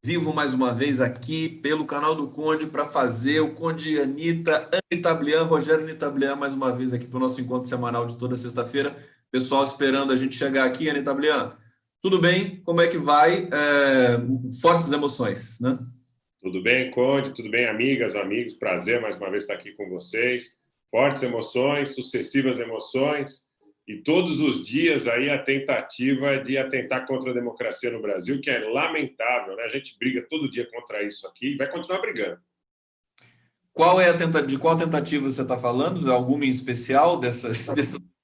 Vivo mais uma vez aqui pelo canal do Conde para fazer o Conde Anitta, Anitablian, Rogério Anitablian, mais uma vez aqui para o nosso encontro semanal de toda sexta-feira. Pessoal esperando a gente chegar aqui, Anitablian. Tudo bem? Como é que vai? Fortes emoções, né? Tudo bem, Conde? Tudo bem, amigas, amigos? Prazer mais uma vez estar aqui com vocês. Fortes emoções, sucessivas emoções e todos os dias aí a tentativa de atentar contra a democracia no Brasil, que é lamentável, né? A gente briga todo dia contra isso aqui e vai continuar brigando. De qual tentativa você está falando? Alguma em especial dessas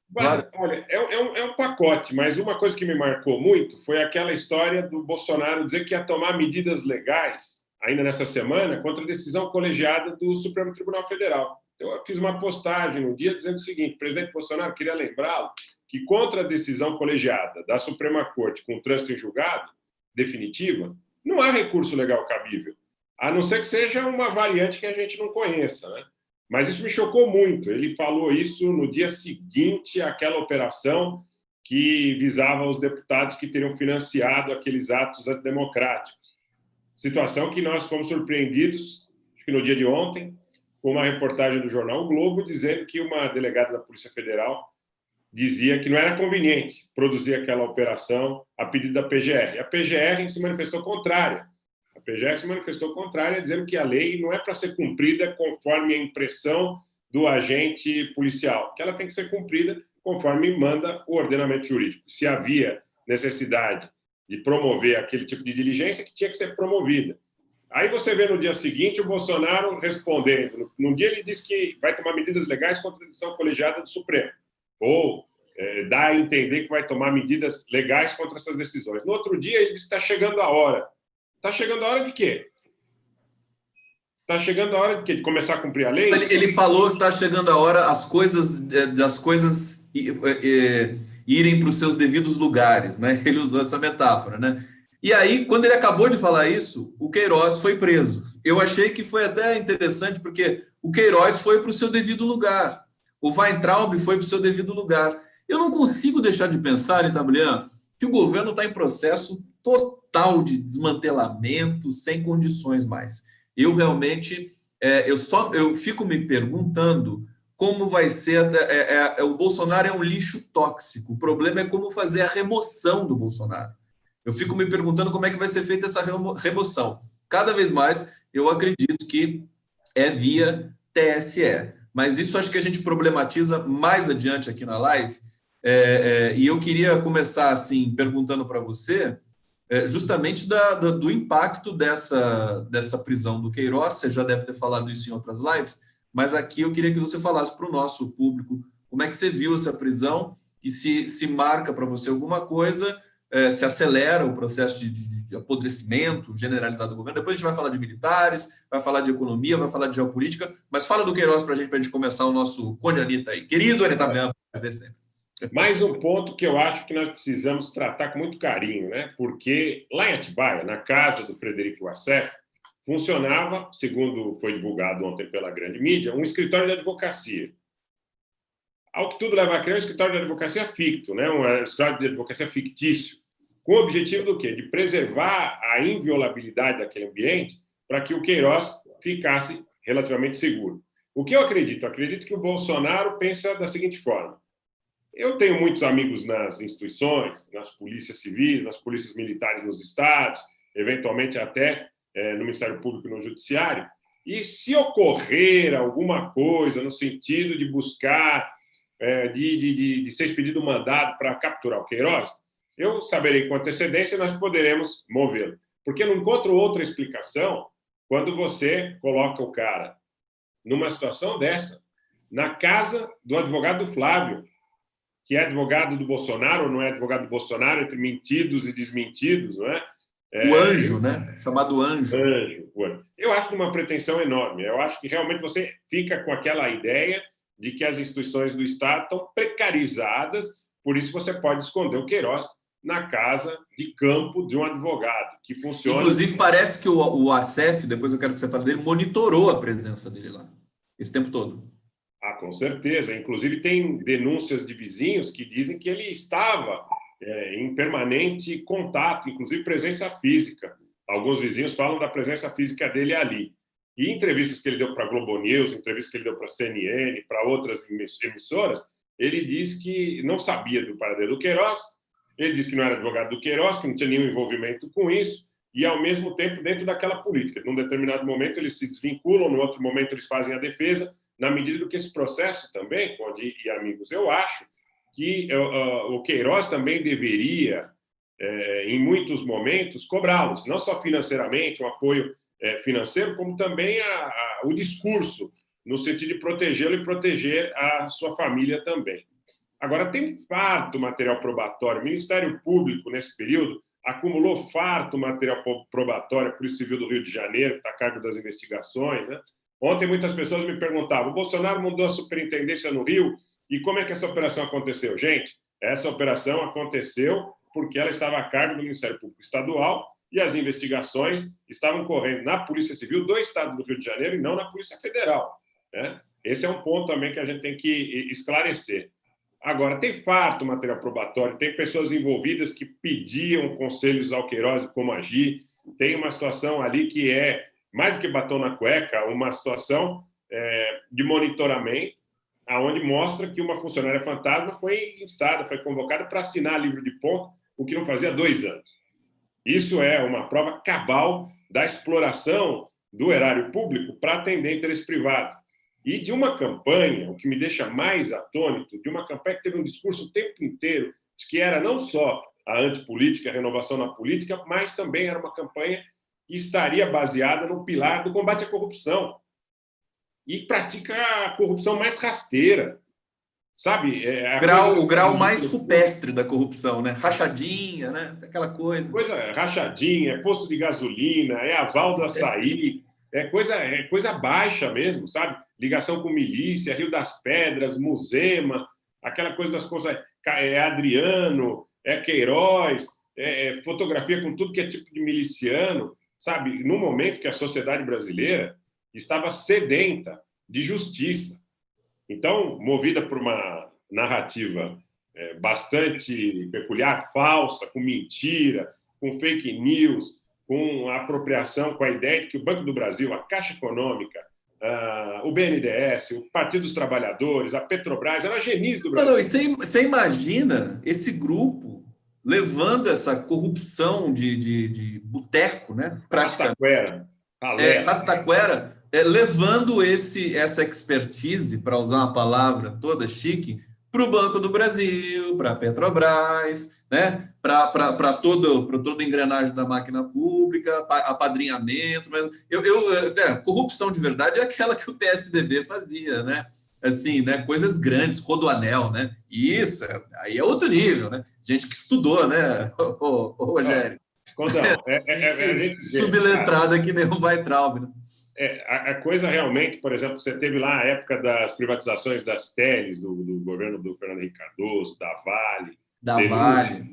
várias? Olha, é um pacote, mas uma coisa que me marcou muito foi aquela história do Bolsonaro dizer que ia tomar medidas legais, ainda nessa semana, contra a decisão colegiada do Supremo Tribunal Federal. Eu fiz uma postagem no dia dizendo o seguinte: o presidente Bolsonaro queria lembrá-lo que contra a decisão colegiada da Suprema Corte com trânsito em julgado, definitiva, não há recurso legal cabível, a não ser que seja uma variante que a gente não conheça, né? Mas isso me chocou muito. Ele falou isso no dia seguinte àquela operação que visava os deputados que teriam financiado aqueles atos antidemocráticos. Situação que nós fomos surpreendidos, acho que no dia de ontem, com uma reportagem do jornal O Globo dizendo que uma delegada da Polícia Federal dizia que não era conveniente produzir aquela operação a pedido da PGR. E a PGR se manifestou contrária. A PGR se manifestou contrária, dizendo que a lei não é para ser cumprida conforme a impressão do agente policial, que ela tem que ser cumprida conforme manda o ordenamento jurídico. Se havia necessidade de promover aquele tipo de diligência, que tinha que ser promovida. Aí você vê no dia seguinte o Bolsonaro respondendo. Num dia ele diz que vai tomar medidas legais contra a decisão colegiada do Supremo, ou dá a entender que vai tomar medidas legais contra essas decisões. No outro dia ele diz que está chegando a hora. Está chegando a hora de quê? Está chegando a hora de quê? De começar a cumprir a lei? Ele falou que está chegando a hora das coisas irem para os seus devidos lugares, né? Ele usou essa metáfora, né? E aí, quando ele acabou de falar isso, o Queiroz foi preso. Eu achei que foi até interessante, porque o Queiroz foi para o seu devido lugar. O Weintraub foi para o seu devido lugar. Eu não consigo deixar de pensar, Itablian, que o governo está em processo total de desmantelamento, sem condições mais. Eu realmente eu fico me perguntando como vai ser. O Bolsonaro é um lixo tóxico. O problema é como fazer a remoção do Bolsonaro. Eu fico me perguntando como é que vai ser feita essa remoção. Cada vez mais eu acredito que é via TSE. Mas isso acho que a gente problematiza mais adiante aqui na live. E eu queria começar assim perguntando para você justamente do impacto dessa prisão do Queiroz. Você já deve ter falado isso em outras lives, mas aqui eu queria que você falasse para o nosso público como é que você viu essa prisão e se marca para você alguma coisa, se acelera o processo de apodrecimento generalizado do governo. Depois a gente vai falar de militares, vai falar de economia, vai falar de geopolítica, mas fala do Queiroz para a gente começar o nosso Conde Anitta aí. Querido Anitta Blanco, sempre. Mais um ponto que eu acho que nós precisamos tratar com muito carinho, né? Porque lá em Atibaia, na casa do Frederico Wassef, funcionava, segundo foi divulgado ontem pela grande mídia, um escritório de advocacia. Ao que tudo leva a crer, um escritório de advocacia ficto, né? Um escritório de advocacia fictício, com o objetivo do quê? De preservar a inviolabilidade daquele ambiente para que o Queiroz ficasse relativamente seguro. O que eu acredito? Eu acredito que o Bolsonaro pensa da seguinte forma: eu tenho muitos amigos nas instituições, nas polícias civis, nas polícias militares nos estados, eventualmente até no Ministério Público e no Judiciário, e se ocorrer alguma coisa no sentido de buscar, de ser expedido um mandado para capturar o Queiroz, eu saberei com antecedência e nós poderemos movê-lo. Porque eu não encontro outra explicação quando você coloca o cara numa situação dessa, na casa do advogado do Flávio, que é advogado do Bolsonaro ou não é advogado do Bolsonaro, entre mentidos e desmentidos, não é? O anjo, né? Chamado anjo. Anjo. Eu acho uma pretensão enorme. Eu acho que realmente você fica com aquela ideia de que as instituições do Estado estão precarizadas, por isso você pode esconder o Queiroz na casa de campo de um advogado, que funciona... Inclusive, parece que o ACF, depois eu quero que você fale dele, monitorou a presença dele lá, esse tempo todo. Ah, com certeza. Inclusive, tem denúncias de vizinhos que dizem que ele estava em permanente contato, inclusive presença física, alguns vizinhos falam da presença física dele ali. E entrevistas que ele deu para a Globo News, entrevistas que ele deu para a CNN, para outras emissoras, ele diz que não sabia do paradeiro do Queiroz, ele disse que não era advogado do Queiroz, que não tinha nenhum envolvimento com isso, e, ao mesmo tempo, dentro daquela política. Num determinado momento, eles se desvinculam, no outro momento, eles fazem a defesa, na medida do que esse processo também, Conde e amigos, eu acho que o Queiroz também deveria, em muitos momentos, cobrá-los, não só financeiramente, um apoio financeiro, como também o discurso, no sentido de protegê-lo e proteger a sua família também. Agora, tem farto material probatório. O Ministério Público, nesse período, acumulou farto material probatório, a Polícia Civil do Rio de Janeiro, que está a cargo das investigações, né? Ontem, muitas pessoas me perguntavam, o Bolsonaro mudou a superintendência no Rio, e como é que essa operação aconteceu? Gente, essa operação aconteceu porque ela estava a cargo do Ministério Público Estadual e as investigações estavam correndo na Polícia Civil do Estado do Rio de Janeiro e não na Polícia Federal, né? Esse é um ponto também que a gente tem que esclarecer. Agora, tem farto material probatório, tem pessoas envolvidas que pediam conselhos ao Queiroz de como agir, tem uma situação ali que é, mais do que batom na cueca, uma situação de monitoramento, onde mostra que uma funcionária fantasma foi instada, foi convocada para assinar livro de ponto, o que não fazia 2 anos. Isso é uma prova cabal da exploração do erário público para atender interesse privado. E de uma campanha, o que me deixa mais atônito, de uma campanha que teve um discurso o tempo inteiro, de que era não só a antipolítica, a renovação na política, mas também era uma campanha que estaria baseada no pilar do combate à corrupção. E pratica a corrupção mais rasteira, sabe? O grau mais supestre da corrupção, né? Rachadinha, né? Aquela coisa. Rachadinha, posto de gasolina, aval do açaí, é coisa baixa mesmo, sabe? Ligação com milícia, Rio das Pedras, Muzema, aquela coisa das coisas, Adriano, Queiroz, fotografia com tudo que é tipo de miliciano, sabe? No momento que a sociedade brasileira estava sedenta de justiça. Então, movida por uma narrativa bastante peculiar, falsa, com mentira, com fake news, com apropriação, com a ideia de que o Banco do Brasil, a Caixa Econômica, o BNDES, o Partido dos Trabalhadores, a Petrobras, eram genis do Brasil. Não, e você imagina esse grupo levando essa corrupção de boteco, né? Rastaquera, levando essa expertise, para usar uma palavra toda chique, para o Banco do Brasil, para a Petrobras, né? para toda a engrenagem da máquina pública, apadrinhamento. Mas corrupção de verdade é aquela que o PSDB fazia, né? Assim, né? Coisas grandes, Rodoanel, né? Isso, aí é outro nível, né? Gente que estudou, né, o Rogério? Subletrada que nem o Weintraub, né? A coisa realmente, por exemplo, você teve lá a época das privatizações das teles, do governo do Fernando Henrique Cardoso, da Vale.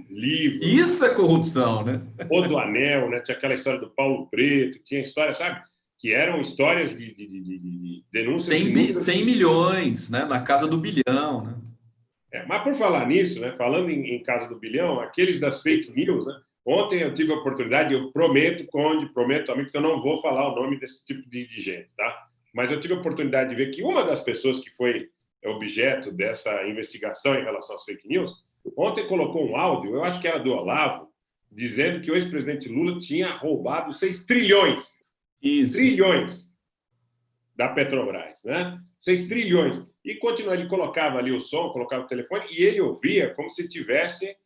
Livro. Isso é corrupção, né? Rodoanel, né? Tinha aquela história do Paulo Preto, tinha história, sabe? Que eram histórias de denúncias. 100 milhões, né? Na casa do bilhão, né? Mas por falar nisso, né? Falando em casa do bilhão, aqueles das fake news, né? Ontem eu tive a oportunidade, eu prometo, Conde, prometo, amigo, que eu não vou falar o nome desse tipo de gente, tá? Mas eu tive a oportunidade de ver que uma das pessoas que foi objeto dessa investigação em relação às fake news, ontem colocou um áudio, eu acho que era do Olavo, dizendo que o ex-presidente Lula tinha roubado 6 trilhões. Isso. Trilhões da Petrobras, né? 6 trilhões. E continua, ele colocava ali o som, colocava o telefone, e ele ouvia como se tivesse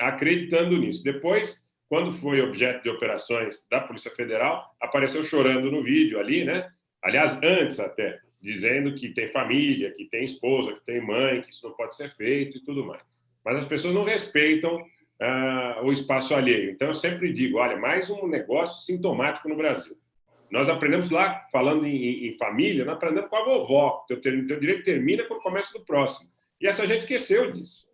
acreditando nisso. Depois, quando foi objeto de operações da Polícia Federal, apareceu chorando no vídeo ali, né? Aliás, antes até, dizendo que tem família, que tem esposa, que tem mãe, que isso não pode ser feito e tudo mais. Mas as pessoas não respeitam o espaço alheio. Então, eu sempre digo, olha, mais um negócio sintomático no Brasil. Nós aprendemos lá, falando em família, nós aprendemos com a vovó. Teu direito termina quando começa do próximo. E essa gente esqueceu disso.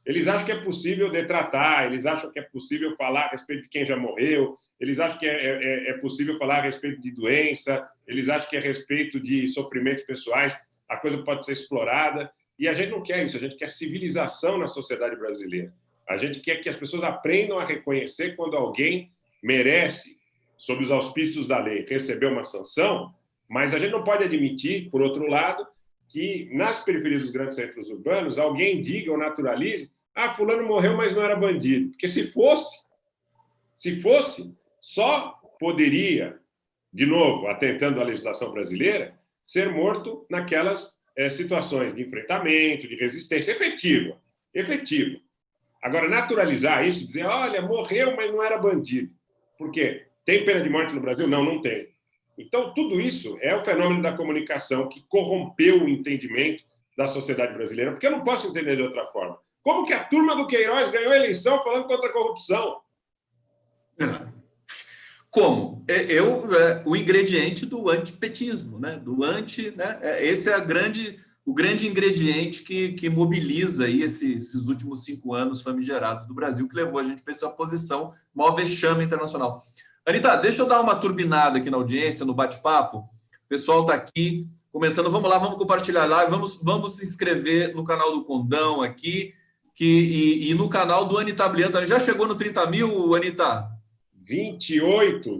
Eles acham que é possível detratar, eles acham que é possível falar a respeito de quem já morreu, eles acham que é possível falar a respeito de doença, eles acham que é a respeito de sofrimentos pessoais, a coisa pode ser explorada. E a gente não quer isso, a gente quer civilização na sociedade brasileira. A gente quer que as pessoas aprendam a reconhecer quando alguém merece sob os auspícios da lei, recebeu uma sanção, mas a gente não pode admitir, por outro lado, que nas periferias dos grandes centros urbanos alguém diga ou naturalize: ah, fulano morreu, mas não era bandido. Porque se fosse, só poderia, de novo, atentando à legislação brasileira, ser morto naquelas situações de enfrentamento, de resistência efetiva. Agora, naturalizar isso, dizer, olha, morreu, mas não era bandido. Por quê? Tem pena de morte no Brasil? Não, não tem. Então, tudo isso é o fenômeno da comunicação que corrompeu o entendimento da sociedade brasileira, porque eu não posso entender de outra forma. Como que a turma do Queiroz ganhou a eleição falando contra a corrupção? Como? O ingrediente do antipetismo, né? Esse é o grande ingrediente que mobiliza aí esses últimos 5 anos famigerados do Brasil, que levou a gente para essa posição, maior vexame internacional. Anitta, deixa eu dar uma turbinada aqui na audiência, no bate-papo. O pessoal está aqui comentando. Vamos lá, vamos compartilhar lá, vamos se inscrever no canal do Condão aqui e no canal do Anitta Blian também. Já chegou no 30 mil, Anitta? 28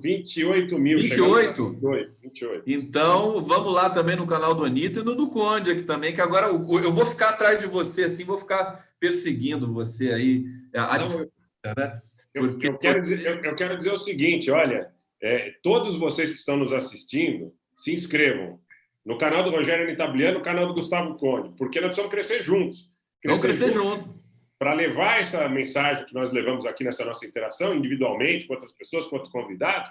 mil. 28? 28. Então, vamos lá também no canal do Anitta e no do Conde aqui também, que agora eu vou ficar atrás de você, assim, vou ficar perseguindo você aí. Né? Eu quero dizer o seguinte, olha, todos vocês que estão nos assistindo, se inscrevam no canal do Rogério Anitta Blian, no canal do Gustavo Conde, porque nós precisamos crescer juntos. Vamos crescer juntos. Para levar essa mensagem que nós levamos aqui nessa nossa interação, individualmente, com outras pessoas, com outros convidados,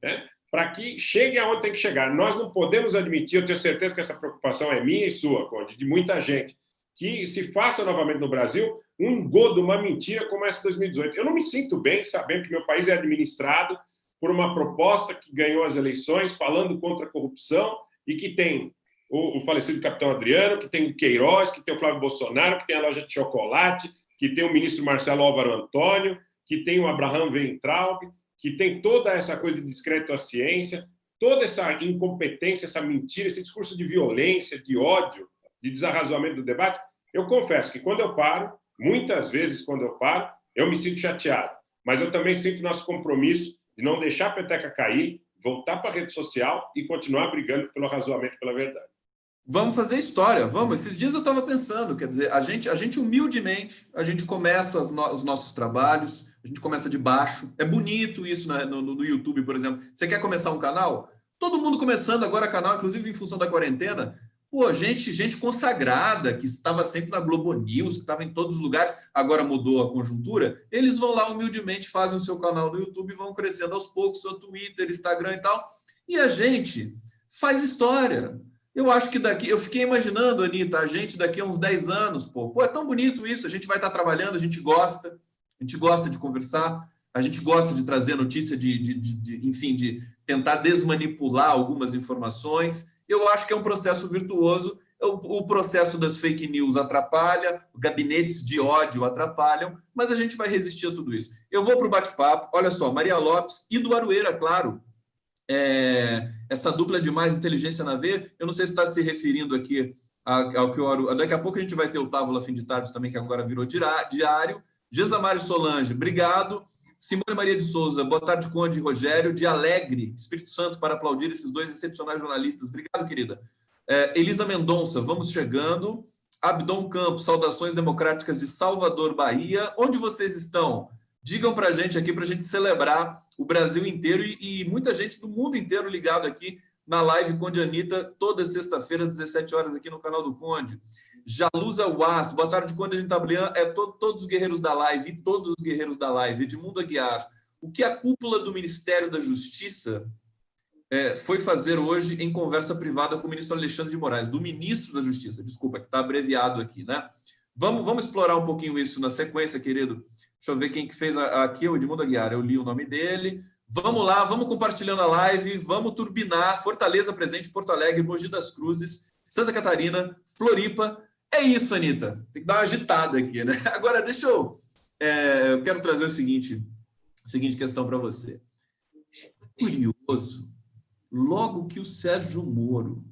né, para que chegue aonde tem que chegar. Nós não podemos admitir, eu tenho certeza que essa preocupação é minha e sua, Conde, de muita gente, que se faça novamente no Brasil um engodo, uma mentira como essa de 2018. Eu não me sinto bem sabendo que meu país é administrado por uma proposta que ganhou as eleições falando contra a corrupção e que tem o falecido capitão Adriano, que tem o Queiroz, que tem o Flávio Bolsonaro, que tem a loja de chocolate, que tem o ministro Marcelo Álvaro Antônio, que tem o Abraham Weintraub, que tem toda essa coisa de descrédito à ciência, toda essa incompetência, essa mentira, esse discurso de violência, de ódio, de desarrazoamento do debate. Eu confesso que quando eu paro, muitas vezes quando eu paro, eu me sinto chateado, mas eu também sinto nosso compromisso de não deixar a peteca cair, voltar para a rede social e continuar brigando pelo arrazoamento, pela verdade. Vamos fazer história, vamos. Esses dias eu estava pensando, quer dizer, a gente humildemente, a gente começa os nossos trabalhos, a gente começa de baixo. É bonito isso, né, no YouTube, por exemplo. Você quer começar um canal? Todo mundo começando agora canal, inclusive em função da quarentena. Pô, gente consagrada, que estava sempre na Globo News, que estava em todos os lugares, agora mudou a conjuntura, eles vão lá humildemente, fazem o seu canal no YouTube e vão crescendo aos poucos, seu Twitter, Instagram e tal. E a gente faz história. Eu acho que eu fiquei imaginando, Anitta, a gente daqui a uns 10 anos, pô, é tão bonito isso, a gente vai estar trabalhando, a gente gosta de conversar, a gente gosta de trazer notícia, enfim, de tentar desmanipular algumas informações. Eu acho que é um processo virtuoso. O processo das fake news atrapalha, gabinetes de ódio atrapalham, mas a gente vai resistir a tudo isso. Eu vou para o bate-papo. Olha só, Maria Lopes e do Arueira, claro. Essa dupla de mais inteligência na veia, eu não sei se está se referindo aqui ao que o Arueira... Daqui a pouco a gente vai ter o Távola Fim de Tarde também, que agora virou diário. Gesamari Solange, obrigado. Simone Maria de Souza, boa tarde, Conde e Rogério, de Alegre, Espírito Santo, para aplaudir esses dois excepcionais jornalistas. Obrigado, querida. Elisa Mendonça, vamos chegando. Abdon Campos, saudações democráticas de Salvador, Bahia. Onde vocês estão? Digam para a gente aqui, para a gente celebrar o Brasil inteiro e muita gente do mundo inteiro ligado aqui na live Conde Anitta, toda sexta-feira, às 17 horas, aqui no canal do Conde. Jalusa Was, boa tarde, Conde Anitta Blian, todos os guerreiros da live, e todos os guerreiros da live. Edmundo Aguiar, o que a cúpula do Ministério da Justiça foi fazer hoje em conversa privada com o ministro Alexandre de Moraes, do ministro da Justiça, desculpa, que está abreviado aqui, né? Vamos explorar um pouquinho isso na sequência, querido. Deixa eu ver quem que fez aqui, o Edmundo Aguiar, eu li o nome dele. Vamos lá, vamos compartilhando a live, vamos turbinar. Fortaleza presente, Porto Alegre, Mogi das Cruzes, Santa Catarina, Floripa. É isso, Anitta. Tem que dar uma agitada aqui, né? Agora, eu quero trazer a seguinte questão para você. Curioso, logo que o Sérgio Moro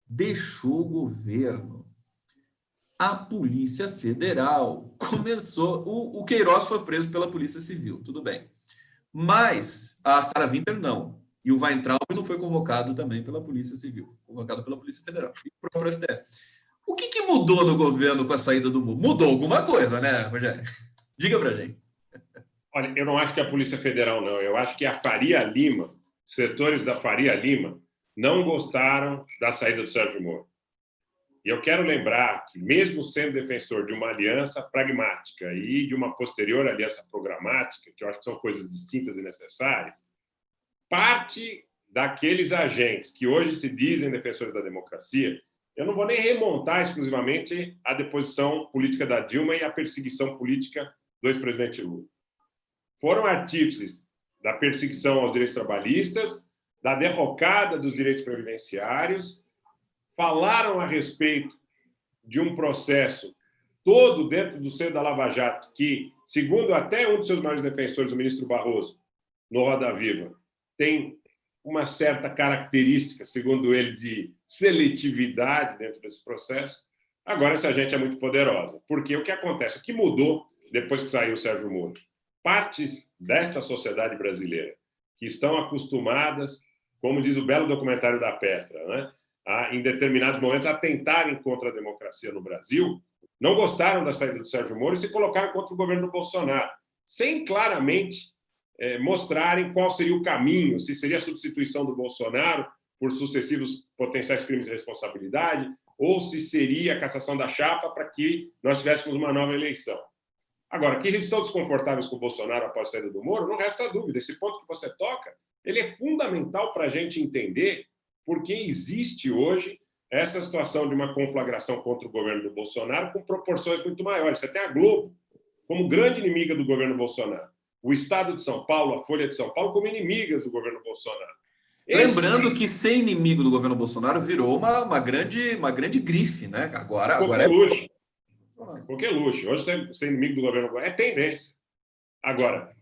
deixou o governo, a Polícia Federal começou... O Queiroz foi preso pela Polícia Civil, tudo bem. Mas a Sarah Winter não. E o Weintraub não foi convocado também pela Polícia Civil, convocado pela Polícia Federal e o próprio STF. O que mudou no governo com a saída do Moro? Mudou alguma coisa, né, Rogério? Diga pra gente. Olha, eu não acho que a Polícia Federal, não. Eu acho que a Faria Lima, setores da Faria Lima, não gostaram da saída do Sérgio Moro. E eu quero lembrar que, mesmo sendo defensor de uma aliança pragmática e de uma posterior aliança programática, que eu acho que são coisas distintas e necessárias, parte daqueles agentes que hoje se dizem defensores da democracia, eu não vou nem remontar exclusivamente à deposição política da Dilma e à perseguição política do ex-presidente Lula. Foram artífices da perseguição aos direitos trabalhistas, da derrocada dos direitos previdenciários, falaram a respeito de um processo todo dentro do seio da Lava Jato, que, segundo até um dos seus maiores defensores, o ministro Barroso, no Roda Viva, tem uma certa característica, segundo ele, de seletividade dentro desse processo. Agora, essa gente é muito poderosa. Porque o que acontece? O que mudou depois que saiu o Sérgio Moro? Partes desta sociedade brasileira que estão acostumadas, como diz o belo documentário da Petra, né, em determinados momentos, a tentarem contra a democracia no Brasil, não gostaram da saída do Sérgio Moro e se colocaram contra o governo do Bolsonaro, sem claramente mostrarem qual seria o caminho, se seria a substituição do Bolsonaro por sucessivos potenciais crimes de responsabilidade, ou se seria a cassação da chapa para que nós tivéssemos uma nova eleição. Agora, que eles estão desconfortáveis com o Bolsonaro após a saída do Moro, não resta dúvida. Esse ponto que você toca, ele é fundamental para a gente entender por que existe hoje essa situação de uma conflagração contra o governo do Bolsonaro com proporções muito maiores. Você tem a Globo como grande inimiga do governo Bolsonaro, o Estado de São Paulo, a Folha de São Paulo, como inimigas do governo Bolsonaro. Lembrando que ser inimigo do governo Bolsonaro virou uma grande grife, né? Agora é luxo. Qualquer luxo. Hoje, ser inimigo do governo é tendência. Agora,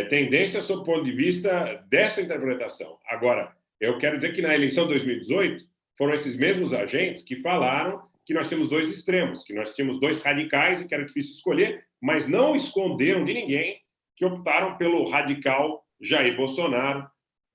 tendência sob o ponto de vista dessa interpretação. Agora, eu quero dizer que na eleição de 2018 foram esses mesmos agentes que falaram que nós tínhamos dois extremos, que nós tínhamos dois radicais e que era difícil escolher, mas não esconderam de ninguém que optaram pelo radical Jair Bolsonaro,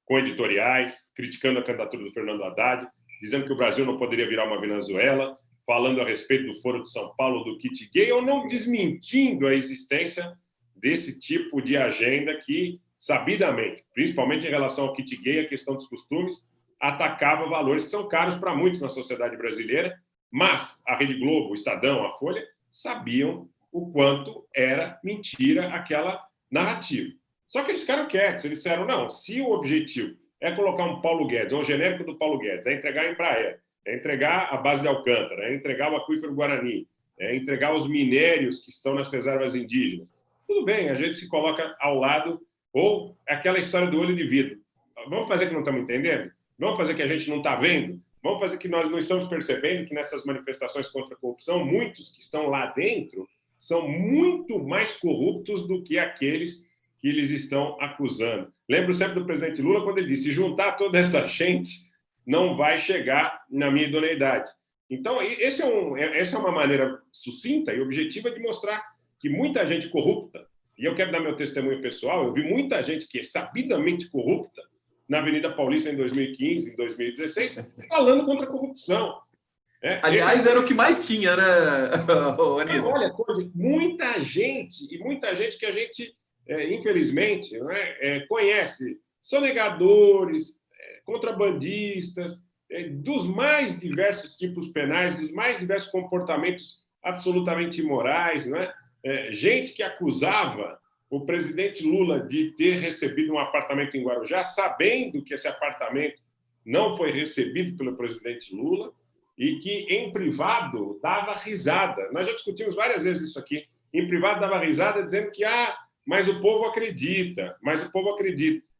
com editoriais, criticando a candidatura do Fernando Haddad, dizendo que o Brasil não poderia virar uma Venezuela, falando a respeito do Foro de São Paulo, do kit gay, ou não desmentindo a existência desse tipo de agenda que, sabidamente, principalmente em relação ao kit gay, a questão dos costumes, atacava valores que são caros para muitos na sociedade brasileira, mas a Rede Globo, o Estadão, a Folha, sabiam o quanto era mentira aquela narrativa. Só que eles ficaram quietos, eles disseram, não, se o objetivo é colocar um Paulo Guedes, um genérico do Paulo Guedes, é entregar a Embraer, é entregar a base de Alcântara, é entregar o aquífero Guarani, é entregar os minérios que estão nas reservas indígenas. Tudo bem, a gente se coloca ao lado, ou aquela história do olho de vidro. Vamos fazer que não estamos entendendo? Vamos fazer que a gente não está vendo? Vamos fazer que nós não estamos percebendo que nessas manifestações contra a corrupção, muitos que estão lá dentro são muito mais corruptos do que aqueles que eles estão acusando. Lembro sempre do presidente Lula quando ele disse, se juntar toda essa gente, não vai chegar na minha idoneidade. Então, essa é uma maneira sucinta e objetiva de mostrar que muita gente corrupta, e eu quero dar meu testemunho pessoal, eu vi muita gente que é sabidamente corrupta na Avenida Paulista em 2015, em 2016, falando contra a corrupção. Aliás, era o que mais tinha, né, Aníbal? Olha, muita gente que a gente, infelizmente, conhece, sonegadores, contrabandistas, dos mais diversos tipos penais, dos mais diversos comportamentos absolutamente imorais, gente que acusava o presidente Lula de ter recebido um apartamento em Guarujá, sabendo que esse apartamento não foi recebido pelo presidente Lula e que, em privado, dava risada. Nós já discutimos várias vezes isso aqui. Em privado, dava risada dizendo que mas o povo acredita,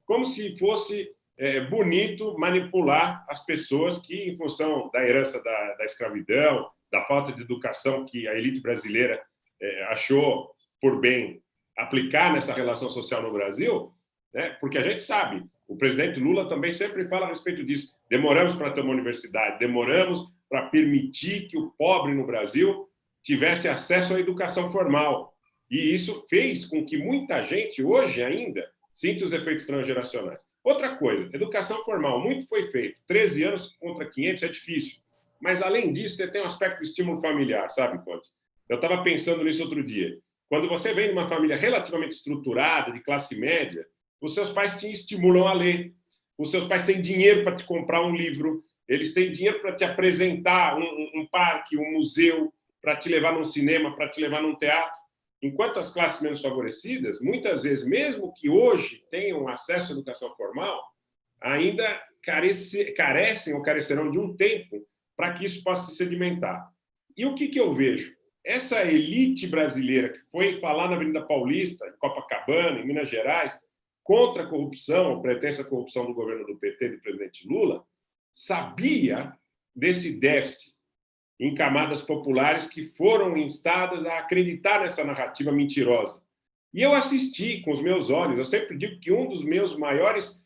como se fosse bonito manipular as pessoas que, em função da herança da escravidão, da falta de educação que a elite brasileira achou por bem aplicar nessa relação social no Brasil, porque a gente sabe, o presidente Lula também sempre fala a respeito disso. Demoramos para ter uma universidade, demoramos para permitir que o pobre no Brasil tivesse acesso à educação formal. E isso fez com que muita gente, hoje ainda, Sinta os efeitos transgeracionais. Outra coisa, educação formal. Muito foi feito. 13 anos contra 500 é difícil. Mas, além disso, você tem um aspecto do estímulo familiar, sabe, Conte? Eu estava pensando nisso outro dia. Quando você vem de uma família relativamente estruturada, de classe média, os seus pais te estimulam a ler. Os seus pais têm dinheiro para te comprar um livro, eles têm dinheiro para te apresentar um parque, um museu, para te levar num cinema, para te levar num teatro. Enquanto as classes menos favorecidas, muitas vezes, mesmo que hoje tenham acesso à educação formal, ainda carecem ou carecerão de um tempo para que isso possa se sedimentar. E o que eu vejo? Essa elite brasileira que foi falar na Avenida Paulista, em Copacabana, em Minas Gerais, contra a corrupção, a pretensa corrupção do governo do PT, do presidente Lula, sabia desse déficit em camadas populares que foram instadas a acreditar nessa narrativa mentirosa. E eu assisti com os meus olhos. Eu sempre digo que um dos meus maiores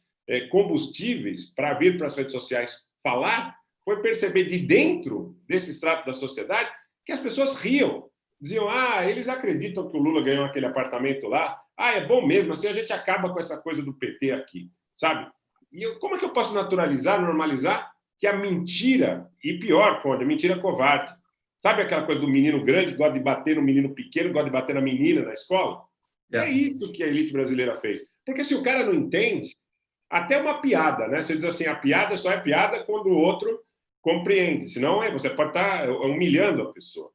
combustíveis para vir para as redes sociais falar foi perceber de dentro desse extrato da sociedade que as pessoas riam. Diziam, eles acreditam que o Lula ganhou aquele apartamento lá. É bom mesmo, assim a gente acaba com essa coisa do PT aqui, sabe? E como é que eu posso naturalizar, normalizar que a mentira, e pior, Conde, a mentira covarde. Sabe aquela coisa do menino grande, gosta de bater no menino pequeno, gosta de bater na menina na escola? É isso que a elite brasileira fez. Porque se o cara não entende, até uma piada, né? Você diz assim, a piada só é piada quando o outro compreende. Senão, você pode estar humilhando a pessoa,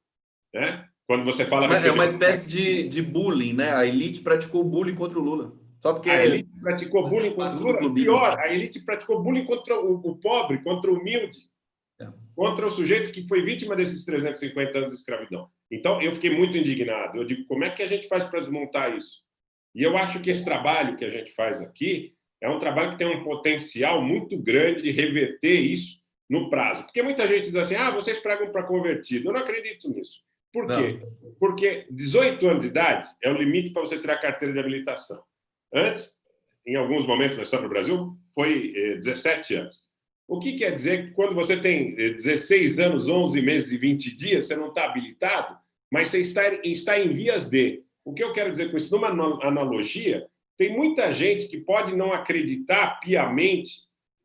né? Quando você fala... É uma espécie de bullying, né? A elite praticou bullying contra o Lula. Só porque a elite praticou bullying contra o Lula. Pior, a elite praticou bullying contra o pobre, contra o humilde, contra o sujeito que foi vítima desses 350 anos de escravidão. Então, eu fiquei muito indignado. Eu digo, como é que a gente faz para desmontar isso? E eu acho que esse trabalho que a gente faz aqui é um trabalho que tem um potencial muito grande de reverter isso no prazo. Porque muita gente diz assim, vocês pregam para convertido. Eu não acredito nisso. Por quê? Porque 18 anos de idade é o limite para você tirar a carteira de habilitação. Antes, em alguns momentos na história do Brasil, foi 17 anos. O que quer dizer que quando você tem 16 anos, 11 meses e 20 dias, você não está habilitado, mas você está em vias de. O que eu quero dizer com isso? Numa analogia, tem muita gente que pode não acreditar piamente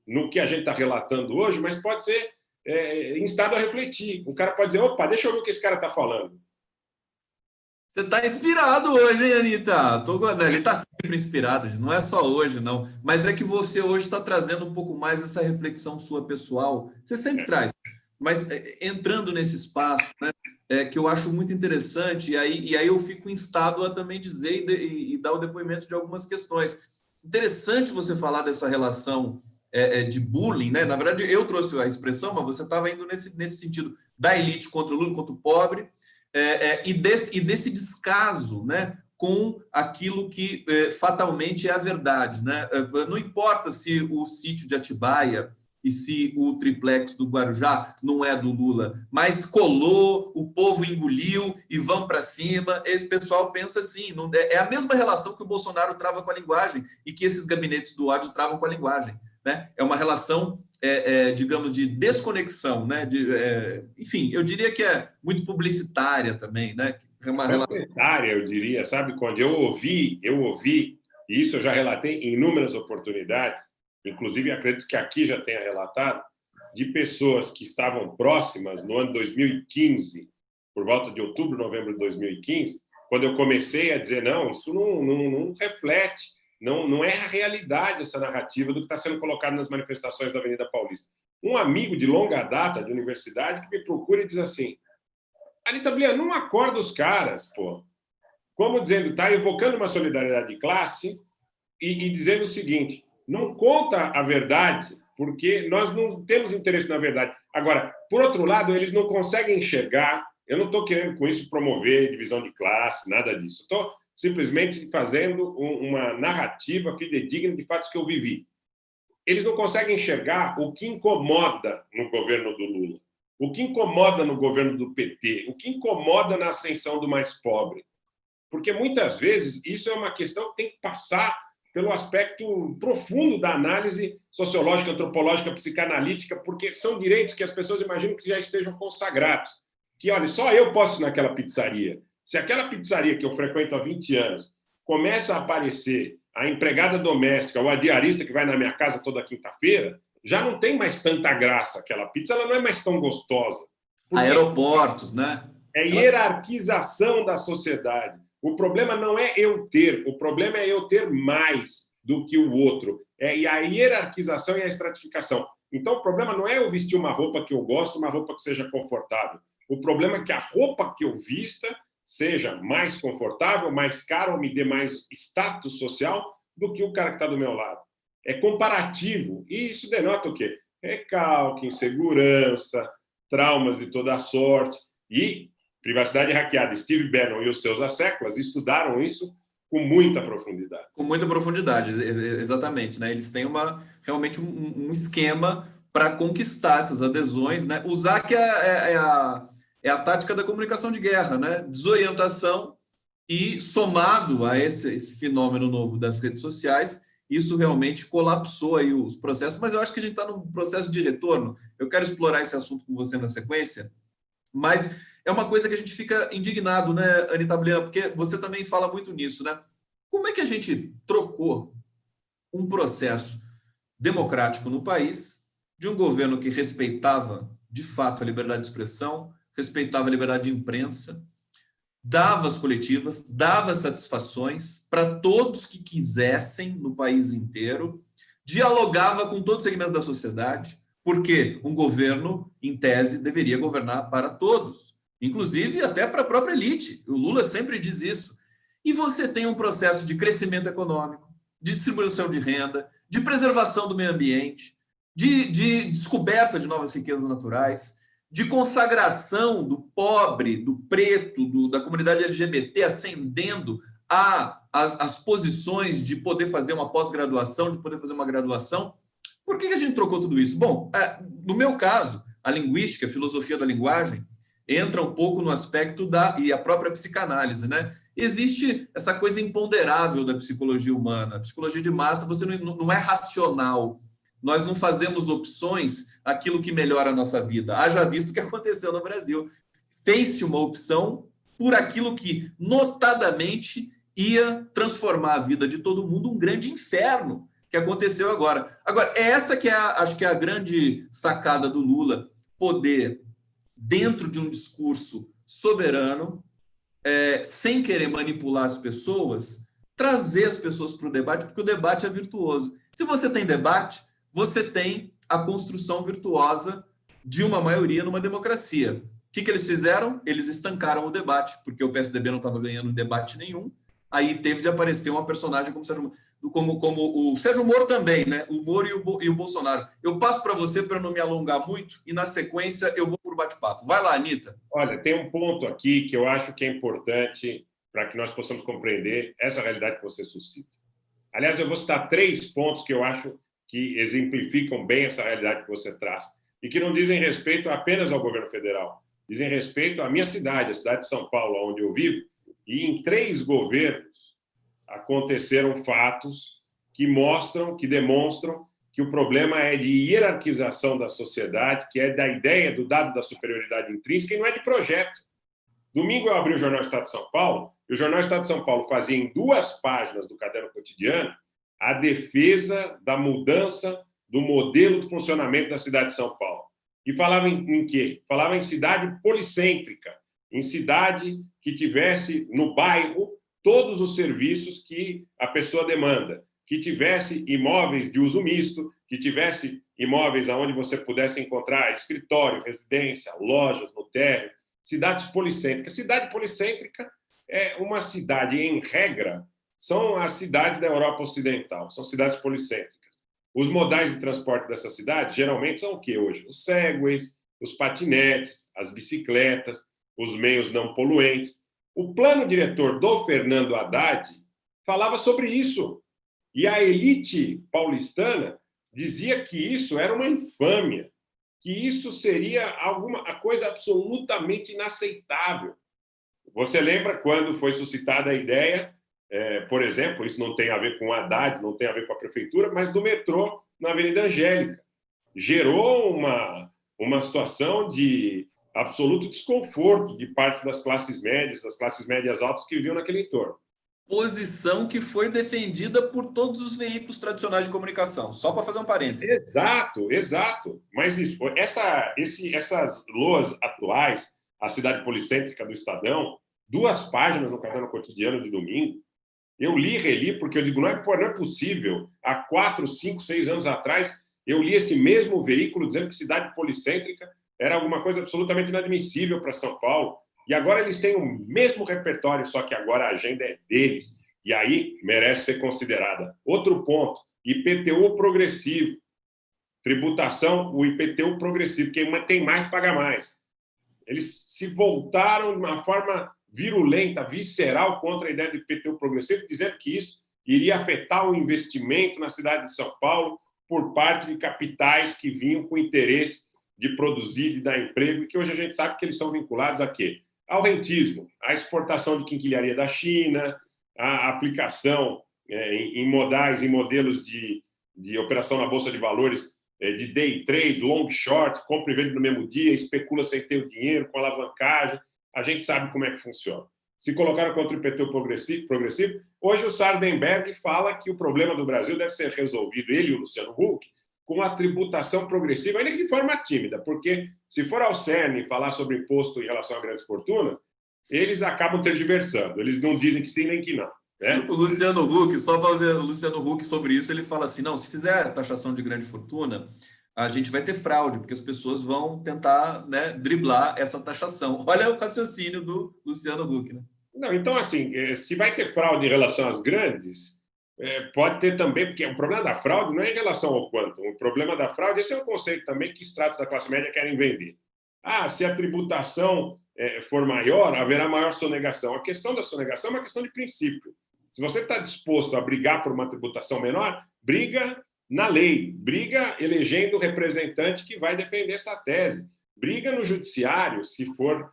no que a gente está relatando hoje, mas pode ser instado a refletir. O cara pode dizer, opa, deixa eu ver o que esse cara está falando. Você está inspirado hoje, hein, Anitta? Ele está sempre inspirado, não é só hoje, não. Mas é que você hoje está trazendo um pouco mais essa reflexão sua pessoal. Você sempre traz. Mas entrando nesse espaço, né, que eu acho muito interessante, e aí eu fico instado a também dizer e dar o depoimento de algumas questões. Interessante você falar dessa relação de bullying, né? Na verdade, eu trouxe a expressão, mas você estava indo nesse sentido da elite contra o Lula, contra o pobre, e desse descaso, né, com aquilo que fatalmente é a verdade, né? Não importa se o sítio de Atibaia e se o triplex do Guarujá não é do Lula, mas colou, o povo engoliu e vão para cima. Esse pessoal pensa assim, é a mesma relação que o Bolsonaro trava com a linguagem e que esses gabinetes do ódio travam com a linguagem, né? É uma relação digamos, de desconexão, né? Enfim, eu diria que é muito publicitária também, né? É uma relação publicitária, eu diria, sabe? Quando eu ouvi, e isso eu já relatei em inúmeras oportunidades, inclusive acredito que aqui já tenha relatado, de pessoas que estavam próximas no ano 2015, por volta de outubro, novembro de 2015, quando eu comecei a dizer, não, isso não reflete, não é a realidade essa narrativa do que está sendo colocado nas manifestações da Avenida Paulista. Um amigo de longa data de universidade que me procura e diz assim, Anitta Blian, não acorda os caras, pô. Como dizendo, está evocando uma solidariedade de classe e dizendo o seguinte, não conta a verdade, porque nós não temos interesse na verdade. Agora, por outro lado, eles não conseguem enxergar, eu não estou querendo com isso promover divisão de classe, nada disso. Estou simplesmente fazendo uma narrativa fidedigna de fatos que eu vivi. Eles não conseguem enxergar o que incomoda no governo do Lula, o que incomoda no governo do PT, o que incomoda na ascensão do mais pobre. Porque, muitas vezes, isso é uma questão que tem que passar pelo aspecto profundo da análise sociológica, antropológica, psicanalítica, porque são direitos que as pessoas imaginam que já estejam consagrados. Que, olha, só eu posso ir naquela pizzaria. Se aquela pizzaria que eu frequento há 20 anos começa a aparecer a empregada doméstica ou a diarista que vai na minha casa toda quinta-feira, já não tem mais tanta graça. Aquela pizza ela não é mais tão gostosa. Aeroportos, né? É hierarquização da sociedade. O problema não é eu ter, o problema é eu ter mais do que o outro. É a hierarquização e a estratificação. Então, o problema não é eu vestir uma roupa que eu gosto, uma roupa que seja confortável. O problema é que a roupa que eu vista seja mais confortável, mais cara, ou me dê mais status social do que o cara que está do meu lado. É comparativo. E isso denota o quê? Recalque, insegurança, traumas de toda a sorte. E privacidade hackeada. Steve Bannon e os seus asseclas estudaram isso com muita profundidade. Com muita profundidade, exatamente. Né? Eles têm realmente um esquema para conquistar essas adesões, né? Usar que é a tática da comunicação de guerra, né? Desorientação e somado a esse fenômeno novo das redes sociais, isso realmente colapsou aí os processos, mas eu acho que a gente está num processo de retorno. Eu quero explorar esse assunto com você na sequência, mas é uma coisa que a gente fica indignado, né, Anita Blian, porque você também fala muito nisso, né? Como é que a gente trocou um processo democrático no país de um governo que respeitava, de fato, a liberdade de expressão, respeitava a liberdade de imprensa, dava as coletivas, dava satisfações para todos que quisessem no país inteiro, dialogava com todos os segmentos da sociedade, porque um governo, em tese, deveria governar para todos, inclusive até para a própria elite. O Lula sempre diz isso. E você tem um processo de crescimento econômico, de distribuição de renda, de preservação do meio ambiente, de descoberta de novas riquezas naturais, de consagração do pobre, do preto, da comunidade LGBT ascendendo às posições de poder fazer uma pós-graduação, de poder fazer uma graduação. Por que a gente trocou tudo isso? Bom, no meu caso, a linguística, a filosofia da linguagem, entra um pouco no aspecto e a própria psicanálise, né? Existe essa coisa imponderável da psicologia humana. A psicologia de massa, você não é racional. Nós não fazemos opções aquilo que melhora a nossa vida. Haja visto o que aconteceu no Brasil. Fez-se uma opção por aquilo que, notadamente, ia transformar a vida de todo mundo um grande inferno, que aconteceu agora. Agora, essa que acho que é a grande sacada do Lula, poder, dentro de um discurso soberano, sem querer manipular as pessoas, trazer as pessoas para o debate, porque o debate é virtuoso. Se você tem debate, você tem a construção virtuosa de uma maioria numa democracia. O que eles fizeram? Eles estancaram o debate, porque o PSDB não estava ganhando debate nenhum. Aí teve de aparecer uma personagem como o Sérgio Moro também, né? O Moro e o Bolsonaro. Eu passo para você para não me alongar muito e, na sequência, eu vou para o bate-papo. Vai lá, Anita. Olha, tem um ponto aqui que eu acho que é importante para que nós possamos compreender essa realidade que você suscita. Aliás, eu vou citar 3 pontos que eu acho que exemplificam bem essa realidade que você traz e que não dizem respeito apenas ao governo federal, dizem respeito à minha cidade, a cidade de São Paulo, onde eu vivo, e em 3 governos aconteceram fatos que mostram, que demonstram que o problema é de hierarquização da sociedade, que é da ideia do dado da superioridade intrínseca e não é de projeto. Domingo eu abri o Jornal Estado de São Paulo e o Jornal Estado de São Paulo fazia em 2 páginas do Caderno Cotidiano a defesa da mudança do modelo de funcionamento da cidade de São Paulo. E falava em quê? Falava em cidade policêntrica, em cidade que tivesse no bairro todos os serviços que a pessoa demanda, que tivesse imóveis de uso misto, que tivesse imóveis onde você pudesse encontrar escritório, residência, lojas no térreo, cidades policêntricas. Cidade policêntrica é uma cidade, em regra, são as cidades da Europa Ocidental, são cidades policêntricas. Os modais de transporte dessa cidade geralmente são o quê hoje? Os segways, os patinetes, as bicicletas, os meios não poluentes. O plano diretor do Fernando Haddad falava sobre isso. E a elite paulistana dizia que isso era uma infâmia, que isso seria a coisa absolutamente inaceitável. Você lembra quando foi suscitada a ideia, por exemplo, isso não tem a ver com o Haddad, não tem a ver com a prefeitura, mas do metrô na Avenida Angélica. Gerou uma situação de absoluto desconforto de partes das classes médias altas que viviam naquele entorno. Posição que foi defendida por todos os veículos tradicionais de comunicação. Só para fazer um parênteses. Exato, exato. Mas essas loas atuais, a cidade policêntrica do Estadão, 2 páginas no Caderno Cotidiano de domingo, eu li e reli, porque eu digo, não é possível. Há 4, 5, 6 anos atrás, eu li esse mesmo veículo dizendo que cidade policêntrica era alguma coisa absolutamente inadmissível para São Paulo. E agora eles têm o mesmo repertório, só que agora a agenda é deles. E aí merece ser considerada. Outro ponto, IPTU progressivo. Tributação, o IPTU progressivo. Quem tem mais, paga mais. Eles se voltaram de uma forma virulenta, visceral, contra a ideia do IPTU progressivo, dizendo que isso iria afetar o investimento na cidade de São Paulo por parte de capitais que vinham com interesse de produzir, de dar emprego, e que hoje a gente sabe que eles são vinculados a quê? Ao rentismo, à exportação de quinquilharia da China, à aplicação em modais, em modelos de operação na Bolsa de Valores, de day trade, long short, compra e vende no mesmo dia, especula sem ter o dinheiro, com alavancagem. A gente sabe como é que funciona. Se colocaram contra o IPTU progressivo, hoje o Sardenberg fala que o problema do Brasil deve ser resolvido, ele e o Luciano Huck, com a tributação progressiva, ainda que de forma tímida, porque se for ao cerne falar sobre imposto em relação a grandes fortunas, eles acabam tergiversando, eles não dizem que sim nem que não. Né? O Luciano Huck, só para dizer o Luciano Huck sobre isso, ele fala assim, não, se fizer taxação de grande fortuna, a gente vai ter fraude, porque as pessoas vão tentar, né, driblar essa taxação. Olha o raciocínio do Luciano Huck. Né? Não, então, assim, se vai ter fraude em relação às grandes, pode ter também, porque o problema da fraude não é em relação ao quanto. O problema da fraude, esse é um conceito também que estratos da classe média querem vender. Se a tributação for maior, haverá maior sonegação. A questão da sonegação é uma questão de princípio. Se você está disposto a brigar por uma tributação menor, briga na lei, briga elegendo o representante que vai defender essa tese, briga no judiciário, se for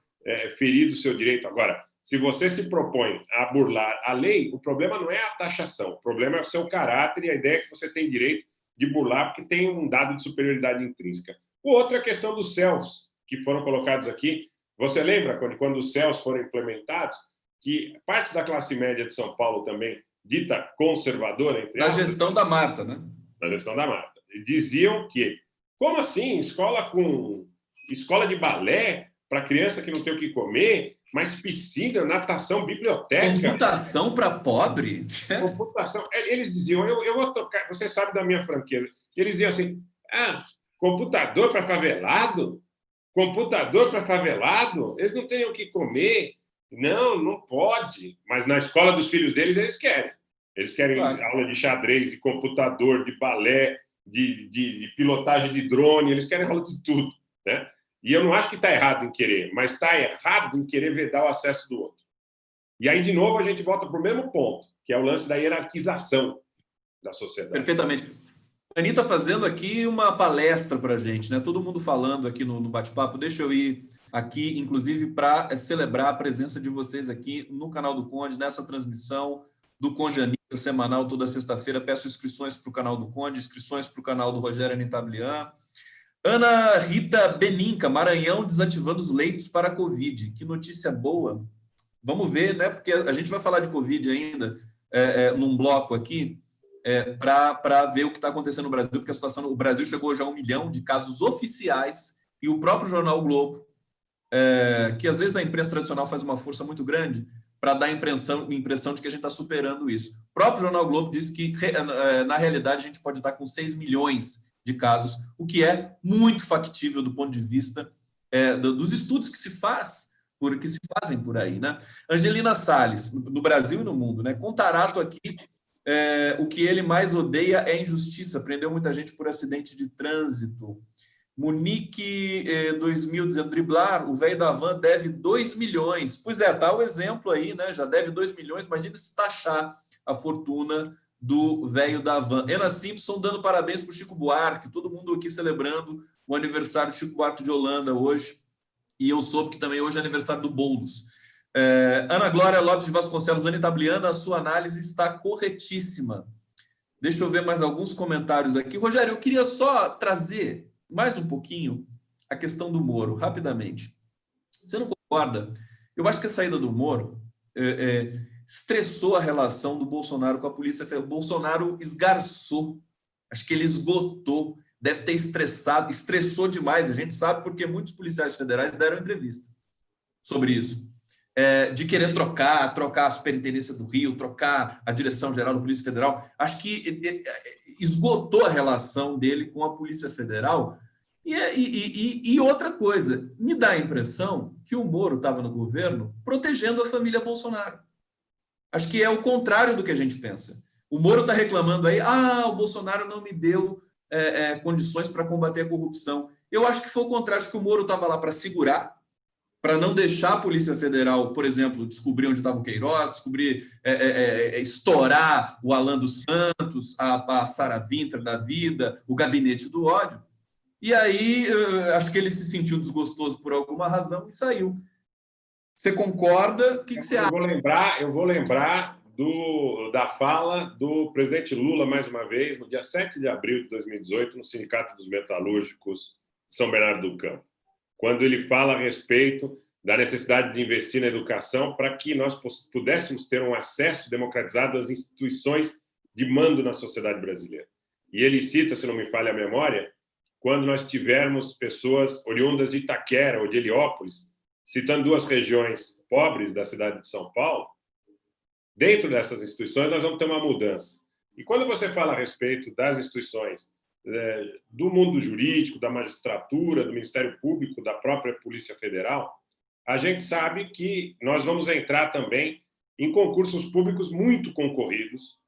ferido o seu direito. Agora, se você se propõe a burlar a lei, o problema não é a taxação, o problema é o seu caráter e a ideia que você tem direito de burlar porque tem um dado de superioridade intrínseca. O outro é a questão dos céus, que foram colocados aqui. Você lembra quando os céus foram implementados, que partes da classe média de São Paulo também, dita conservadora, entre aspas, na gestão da Marta, né? Na gestão da Marta, diziam que, como assim, escola de balé para criança que não tem o que comer, mas piscina, natação, biblioteca... Computação para pobre? Computação. Eles diziam, eu vou tocar, você sabe da minha franqueza, eles diziam assim, computador para favelado? Computador para favelado? Eles não têm o que comer. Não pode. Mas na escola dos filhos deles, eles querem. Eles querem aula de xadrez, de computador, de balé, de pilotagem de drone, eles querem aula de tudo. Né? E eu não acho que está errado em querer, mas está errado em querer vedar o acesso do outro. E aí, de novo, a gente volta para o mesmo ponto, que é o lance da hierarquização da sociedade. Perfeitamente. A Anitta fazendo aqui uma palestra para a gente, né? Todo mundo falando aqui no bate-papo. Deixa eu ir aqui, inclusive, para celebrar a presença de vocês aqui no canal do Conde, nessa transmissão do Conde Anitta, semanal, toda sexta-feira. Peço inscrições para o canal do Conde, inscrições para o canal do Rogério Anitablian. Ana Rita Beninca, Maranhão desativando os leitos para a Covid. Que notícia boa. Vamos ver, né? Porque a gente vai falar de Covid ainda num bloco aqui, para ver o que está acontecendo no Brasil, porque a situação no Brasil chegou já a 1 milhão de casos oficiais, e o próprio jornal o Globo, que às vezes a imprensa tradicional faz uma força muito grande para dar a impressão de que a gente está superando isso. O próprio jornal o Globo diz que, na realidade, a gente pode estar com 6 milhões de casos, o que é muito factível do ponto de vista dos estudos que se fazem por aí, né? Angelina Salles, no Brasil e no mundo, né? Contarato aqui, o que ele mais odeia é injustiça, prendeu muita gente por acidente de trânsito. Munique 2000 dizendo, driblar, o velho da van deve 2 milhões. Pois tá o exemplo aí, né? Já deve 2 milhões, imagina se taxar a fortuna do velho da van. Ana Simpson dando parabéns para o Chico Buarque, todo mundo aqui celebrando o aniversário do Chico Buarque de Holanda hoje, e eu soube que também hoje é aniversário do Boulos. Ana Glória Lopes de Vasconcelos, Anitabliana, a sua análise está corretíssima. Deixa eu ver mais alguns comentários aqui. Rogério, eu queria só trazer mais um pouquinho a questão do Moro, rapidamente. Você não concorda? Eu acho que a saída do Moro estressou a relação do Bolsonaro com a Polícia Federal. O Bolsonaro esgarçou, acho que ele esgotou, deve ter estressou demais. A gente sabe porque muitos policiais federais deram entrevista sobre isso. De querer trocar a Superintendência do Rio, trocar a Direção-Geral da Polícia Federal. Acho que esgotou a relação dele com a Polícia Federal. E outra coisa, me dá a impressão que o Moro estava no governo protegendo a família Bolsonaro. Acho que é o contrário do que a gente pensa. O Moro está reclamando aí, o Bolsonaro não me deu condições para combater a corrupção. Eu acho que foi o contrário, acho que o Moro estava lá para segurar, para não deixar a Polícia Federal, por exemplo, descobrir onde estava o Queiroz, estourar o Alan dos Santos, a Sara Vintra da vida, o Gabinete do Ódio. E aí, acho que ele se sentiu desgostoso por alguma razão e saiu. Você concorda? O que você acha? Eu vou lembrar da fala do presidente Lula, mais uma vez, no dia 7 de abril de 2018, no Sindicato dos Metalúrgicos de São Bernardo do Campo, quando ele fala a respeito da necessidade de investir na educação para que nós pudéssemos ter um acesso democratizado às instituições de mando na sociedade brasileira. E ele cita, se não me falha a memória, quando nós tivermos pessoas oriundas de Itaquera ou de Heliópolis, citando duas regiões pobres da cidade de São Paulo, dentro dessas instituições nós vamos ter uma mudança. E quando você fala a respeito das instituições do mundo jurídico, da magistratura, do Ministério Público, da própria Polícia Federal, a gente sabe que nós vamos entrar também em concursos públicos muito concorridos,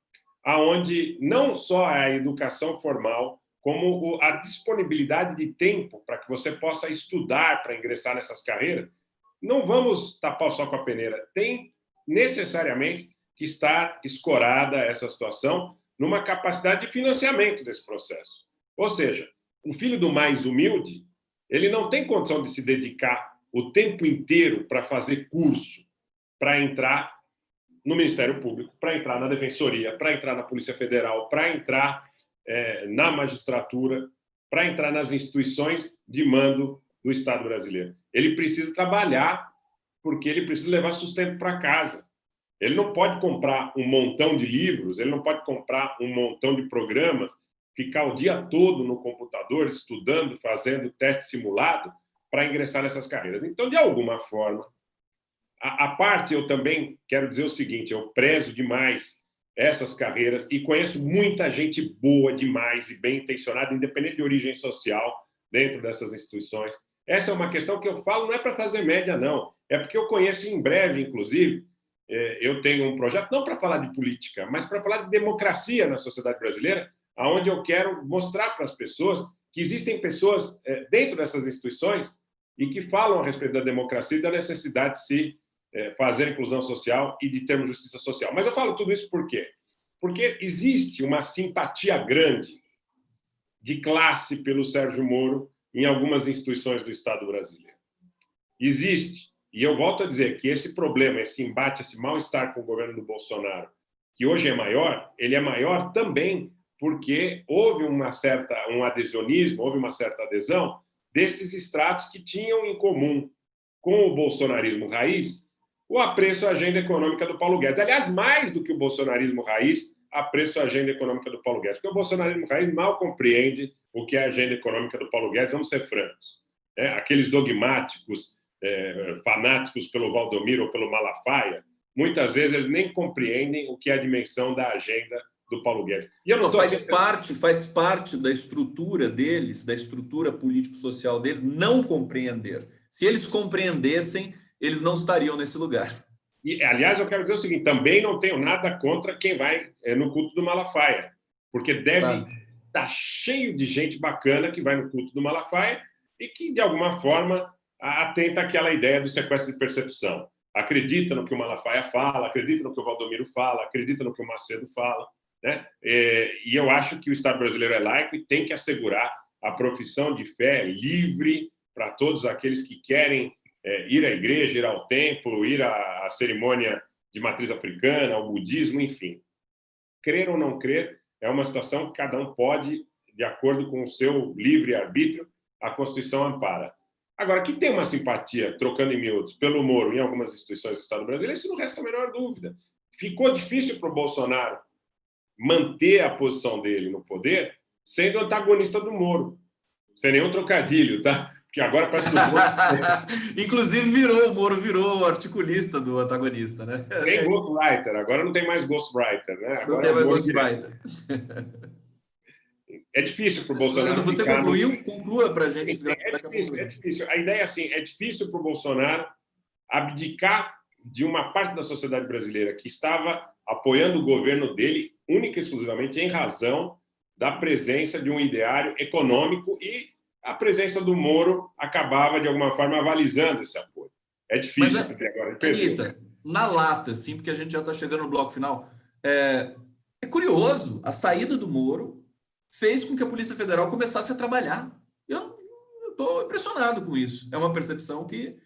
aonde não só a educação formal, como a disponibilidade de tempo para que você possa estudar para ingressar nessas carreiras, não vamos tapar o sol com a peneira. Tem necessariamente que estar escorada essa situação numa capacidade de financiamento desse processo. Ou seja, o filho do mais humilde, ele não tem condição de se dedicar o tempo inteiro para fazer curso, para entrar no Ministério Público, para entrar na Defensoria, para entrar na Polícia Federal, para entrar na magistratura, para entrar nas instituições de mando do Estado brasileiro. Ele precisa trabalhar porque ele precisa levar sustento para casa. Ele não pode comprar um montão de livros, ele não pode comprar um montão de programas, ficar o dia todo no computador estudando, fazendo teste simulado para ingressar nessas carreiras. Então, de alguma forma, a parte eu também quero dizer o seguinte, eu prezo demais essas carreiras e conheço muita gente boa demais e bem intencionada, independente de origem social, dentro dessas instituições. Essa é uma questão que eu falo, não é para fazer média, não. É porque eu conheço em breve, inclusive, eu tenho um projeto, não para falar de política, mas para falar de democracia na sociedade brasileira, onde eu quero mostrar para as pessoas que existem pessoas dentro dessas instituições e que falam a respeito da democracia e da necessidade de se fazer inclusão social e de termos justiça social. Mas eu falo tudo isso por quê? Porque existe uma simpatia grande de classe pelo Sérgio Moro em algumas instituições do Estado brasileiro. Existe. E eu volto a dizer que esse problema, esse embate, esse mal-estar com o governo do Bolsonaro, que hoje é maior, ele é maior também porque houve um adhesionismo, houve uma certa adesão desses estratos que tinham em comum com o bolsonarismo raiz o apreço à agenda econômica do Paulo Guedes. Aliás, mais do que o bolsonarismo raiz, apreço à agenda econômica do Paulo Guedes, porque o bolsonarismo raiz mal compreende o que é a agenda econômica do Paulo Guedes, vamos ser francos. Aqueles dogmáticos, fanáticos pelo Valdomiro ou pelo Malafaia, muitas vezes eles nem compreendem o que é a dimensão da agenda do Paulo Guedes. E eu não faz parte da estrutura deles, da estrutura político-social deles, não compreender. Se eles compreendessem, eles não estariam nesse lugar. E, aliás, eu quero dizer o seguinte, também não tenho nada contra quem vai no culto do Malafaia, porque deve estar cheio de gente bacana que vai no culto do Malafaia e que, de alguma forma, atenta àquela ideia do sequestro de percepção. Acredita no que o Malafaia fala, acredita no que o Valdomiro fala, acredita no que o Macedo fala, né? E eu acho que o Estado brasileiro é laico e tem que assegurar a profissão de fé livre para todos aqueles que querem ir à igreja, ir ao templo, ir à cerimônia de matriz africana, ao budismo, enfim. Crer ou não crer é uma situação que cada um pode, de acordo com o seu livre-arbítrio, a Constituição ampara. Agora, que tem uma simpatia, trocando em miúdos, pelo Moro em algumas instituições do Estado brasileiro, isso não resta a menor dúvida. ficou difícil para o Bolsonaro manter a posição dele no poder, sendo antagonista do Moro. Sem nenhum trocadilho, tá? Porque agora parece que o Moro... Inclusive, o Moro virou articulista do antagonista, né? Sem ghostwriter, agora não tem mais ghostwriter, né? Não Agora tem é o mais Moro ghostwriter. É difícil para o Bolsonaro Você ficar... conclua para a gente. É difícil. A ideia é assim, é difícil para o Bolsonaro abdicar de uma parte da sociedade brasileira que estava apoiando o governo dele única e exclusivamente em razão da presença de um ideário econômico, e a presença do Moro acabava, de alguma forma, avalizando esse apoio. É difícil, porque agora ele perdeu. Anitta, na lata, sim, porque a gente já está chegando no bloco final, é curioso, a saída do Moro fez com que a Polícia Federal começasse a trabalhar. Eu estou impressionado com isso. É uma percepção que...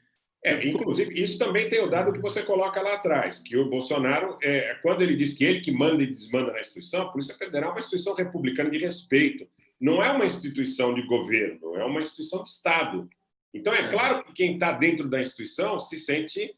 Inclusive, isso também tem o dado que você coloca lá atrás, que o Bolsonaro, quando ele diz que ele que manda e desmanda na instituição, a Polícia Federal é uma instituição republicana de respeito. Não é uma instituição de governo, é uma instituição de Estado. Então, é claro que quem está dentro da instituição se sente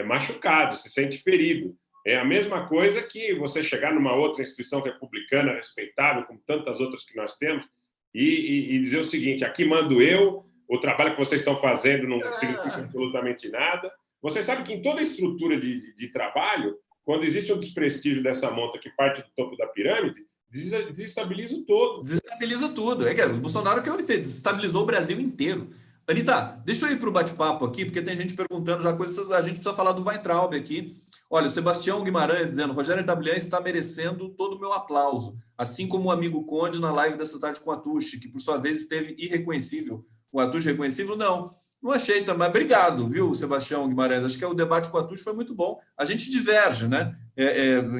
machucado, se sente ferido. É a mesma coisa que você chegar numa outra instituição republicana respeitável, como tantas outras que nós temos, e dizer o seguinte: aqui mando eu, o trabalho que vocês estão fazendo não significa absolutamente nada. Você sabe que em toda a estrutura de trabalho, quando existe um desprestígio dessa monta que parte do topo da pirâmide, desestabiliza o todo. Desestabiliza tudo. O Bolsonaro, o que ele fez? Desestabilizou o Brasil inteiro. Anitta, deixa eu ir para o bate-papo aqui, porque tem gente perguntando já coisas. A gente precisa falar do Weintraub aqui. Olha, o Sebastião Guimarães dizendo: Rogério Tablian está merecendo todo o meu aplauso, assim como o amigo Conde na live dessa tarde com o Atushi, que por sua vez esteve irreconhecível. O Atushi reconhecível? Não achei também. Obrigado, viu, Sebastião Guimarães? Acho que o debate com o Atushi foi muito bom. A gente diverge, né,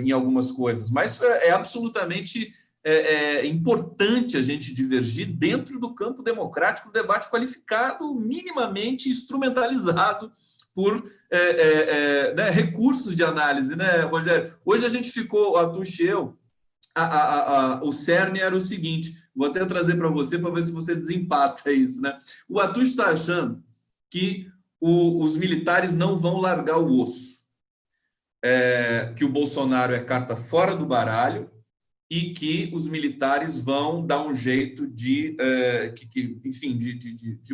em algumas coisas, mas é absolutamente importante a gente divergir dentro do campo democrático, debate qualificado, minimamente instrumentalizado por recursos de análise, né, Rogério? Hoje a gente ficou, a Atushi e eu, o cerne era o seguinte, vou até trazer para ver se você desempata isso, né? O Atushi está achando que os militares não vão largar o osso, que o Bolsonaro é carta fora do baralho e que os militares vão dar um jeito de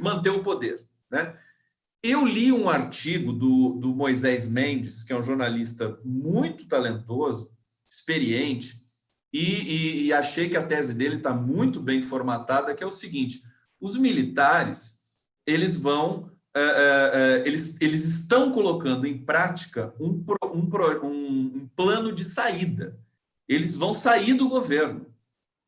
manter o poder, né? Eu li um artigo do Moisés Mendes, que é um jornalista muito talentoso, experiente, e achei que a tese dele está muito bem formatada, que é o seguinte: os militares eles estão colocando em prática um plano de saída. Eles vão sair do governo.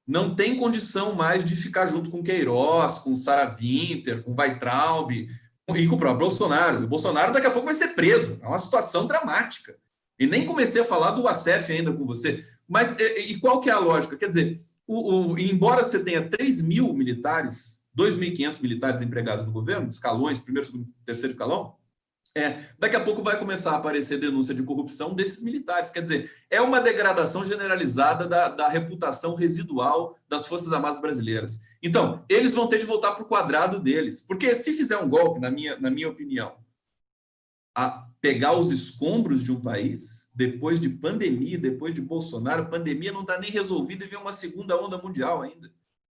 Não tem condição mais de ficar junto com Queiroz, com Sarah Winter, com Weintraub e com o próprio Bolsonaro. O Bolsonaro daqui a pouco vai ser preso. É uma situação dramática. E nem comecei a falar do ASEF ainda com você. Mas e qual que é a lógica? Quer dizer, embora você tenha 3 mil militares, 2.500 militares empregados no governo, escalões, primeiro, segundo, terceiro escalão, daqui a pouco vai começar a aparecer denúncia de corrupção desses militares. Quer dizer, é uma degradação generalizada da reputação residual das Forças Armadas brasileiras. Então, eles vão ter de voltar para o quadrado deles. Porque se fizer um golpe, na minha opinião, a pegar os escombros de um país, depois de pandemia, depois de Bolsonaro, a pandemia não está nem resolvida e vem uma segunda onda mundial ainda.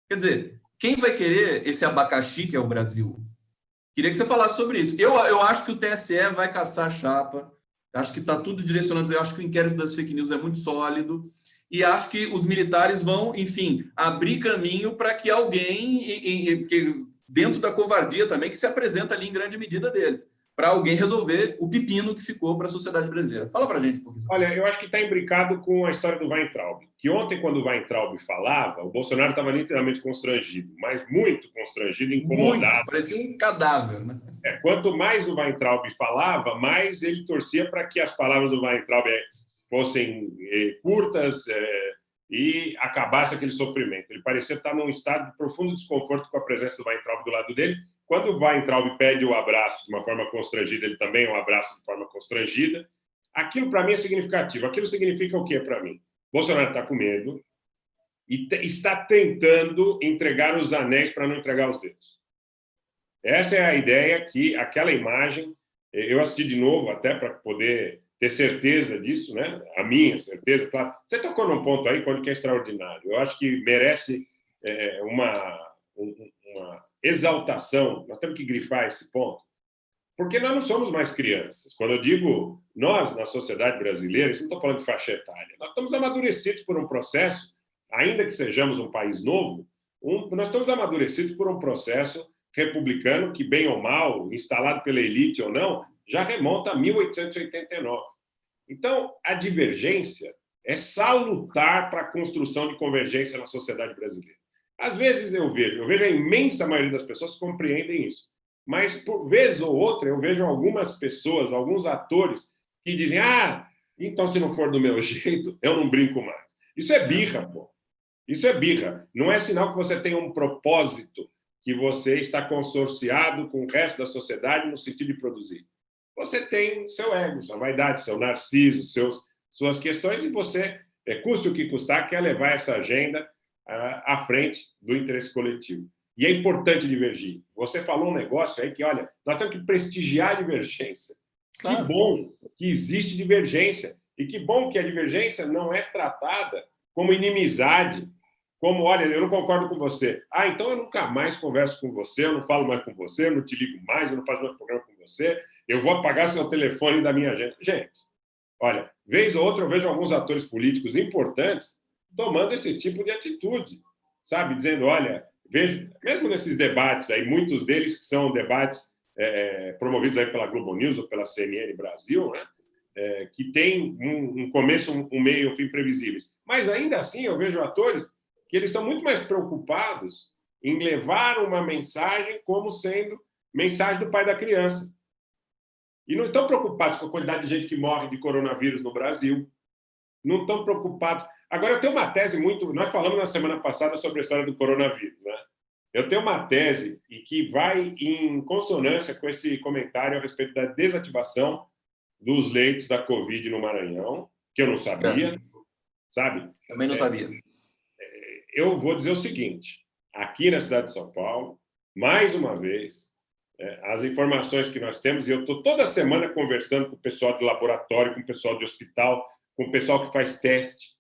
Quer dizer, quem vai querer esse abacaxi que é o Brasil? Queria que você falasse sobre isso. Eu acho que o TSE vai caçar a chapa, acho que está tudo direcionado, eu acho que o inquérito das fake news é muito sólido, e acho que os militares vão, enfim, abrir caminho para que alguém, dentro da covardia também, que se apresenta ali em grande medida deles, para alguém resolver o pepino que ficou para a sociedade brasileira. Fala para a gente, professor. Olha, eu acho que está imbricado com a história do Weintraub, que ontem, quando o Weintraub falava, o Bolsonaro estava literalmente constrangido, mas muito constrangido, incomodado. Muito, parecia um cadáver, né? Quanto mais o Weintraub falava, mais ele torcia para que as palavras do Weintraub fossem curtas e acabasse aquele sofrimento. Ele parecia estar num estado de profundo desconforto com a presença do Weintraub do lado dele. Quando o Weintraub pede o abraço de uma forma constrangida, ele também o abraça de forma constrangida. Aquilo, para mim, é significativo. Aquilo significa o quê para mim? Bolsonaro está com medo e está tentando entregar os anéis para não entregar os dedos. Essa é a ideia que aquela imagem... Eu assisti de novo, até para poder ter certeza disso, né? A minha certeza, claro. Você tocou num ponto aí que é extraordinário. Eu acho que merece uma exaltação. Nós temos que grifar esse ponto, porque nós não somos mais crianças. Quando eu digo nós, na sociedade brasileira, isso não estou falando de faixa etária, nós estamos amadurecidos por um processo, ainda que sejamos um país novo, nós estamos amadurecidos por um processo republicano que, bem ou mal, instalado pela elite ou não, já remonta a 1889. Então, a divergência é salutar para a construção de convergência na sociedade brasileira. Às vezes eu vejo a imensa maioria das pessoas compreendem isso, mas, por vez ou outra, eu vejo algumas pessoas, alguns atores, que dizem: então, se não for do meu jeito, eu não brinco mais. Isso é birra, pô. Isso é birra. Não é sinal que você tem um propósito, que você está consorciado com o resto da sociedade no sentido de produzir. Você tem seu ego, sua vaidade, seu narciso, suas questões, e você, custe o que custar, quer levar essa agenda à frente do interesse coletivo. E é importante divergir. Você falou um negócio aí que, olha, nós temos que prestigiar a divergência. Claro. Que bom que existe divergência. E que bom que a divergência não é tratada como inimizade, como, olha, eu não concordo com você. Então eu nunca mais converso com você, eu não falo mais com você, eu não te ligo mais, eu não faço mais programa com você, eu vou apagar seu telefone da minha agenda. Gente, olha, vez ou outra eu vejo alguns atores políticos importantes tomando esse tipo de atitude, sabe? Dizendo, olha, vejo, mesmo nesses debates aí, muitos deles que são debates promovidos aí pela Globo News ou pela CNN Brasil, né? Que tem um começo, um meio e um fim previsíveis. Mas, ainda assim, eu vejo atores que eles estão muito mais preocupados em levar uma mensagem como sendo mensagem do pai da criança. E não estão preocupados com a quantidade de gente que morre de coronavírus no Brasil. Não estão preocupados. Agora, eu tenho uma tese muito... Nós falamos na semana passada sobre a história do coronavírus, né? Eu tenho uma tese e que vai em consonância com esse comentário a respeito da desativação dos leitos da Covid no Maranhão, que eu não sabia, sabe? Também não sabia. Eu vou dizer o seguinte, aqui na cidade de São Paulo, mais uma vez, as informações que nós temos, e eu estou toda semana conversando com o pessoal de laboratório, com o pessoal de hospital, com o pessoal que faz teste,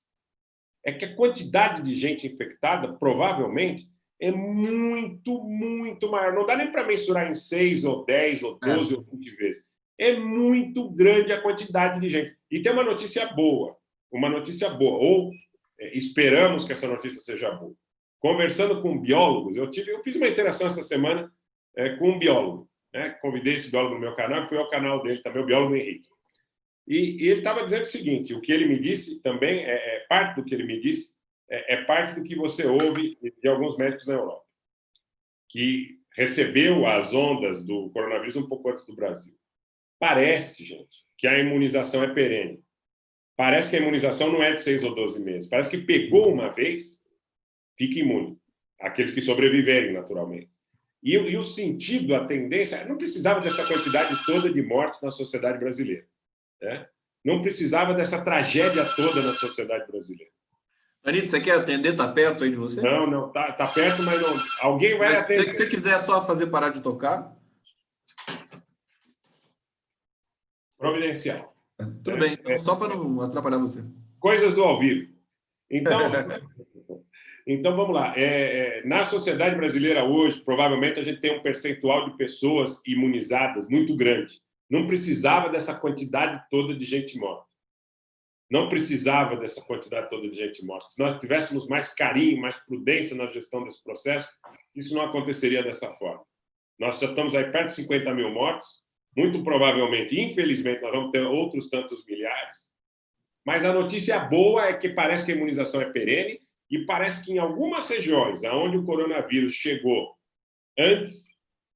é que a quantidade de gente infectada, provavelmente, é muito, muito maior. Não dá nem para mensurar em 6, ou 10, ou 12, ou 20 vezes. É muito grande a quantidade de gente. E tem uma notícia boa, ou esperamos que essa notícia seja boa. Conversando com biólogos, eu fiz uma interação essa semana com um biólogo, né? Convidei esse biólogo no meu canal, fui ao canal dele também, o biólogo Henrique. E ele estava dizendo o seguinte, o que ele me disse também, parte do que ele me disse, é parte do que você ouve de alguns médicos na Europa, que recebeu as ondas do coronavírus um pouco antes do Brasil. Parece, gente, que a imunização é perene. Parece que a imunização não é de 6 ou 12 meses. Parece que pegou uma vez, fica imune. Aqueles que sobreviverem, naturalmente. E o sentido, a tendência... Não precisava dessa quantidade toda de mortes na sociedade brasileira, né? Não precisava dessa tragédia toda na sociedade brasileira. Anitta, você quer atender? Está perto aí de você? Não, tá perto, mas não. Alguém vai atender. Se você quiser só fazer parar de tocar... Providencial. Tudo bem, então, só para não atrapalhar você. Coisas do ao vivo. Então vamos lá. Na sociedade brasileira hoje, provavelmente a gente tem um percentual de pessoas imunizadas muito grande. Não precisava dessa quantidade toda de gente morta. Não precisava dessa quantidade toda de gente morta. Se nós tivéssemos mais carinho, mais prudência na gestão desse processo, isso não aconteceria dessa forma. Nós já estamos aí perto de 50 mil mortos. Muito provavelmente, infelizmente, nós vamos ter outros tantos milhares. Mas a notícia boa é que parece que a imunização é perene e parece que em algumas regiões onde o coronavírus chegou antes,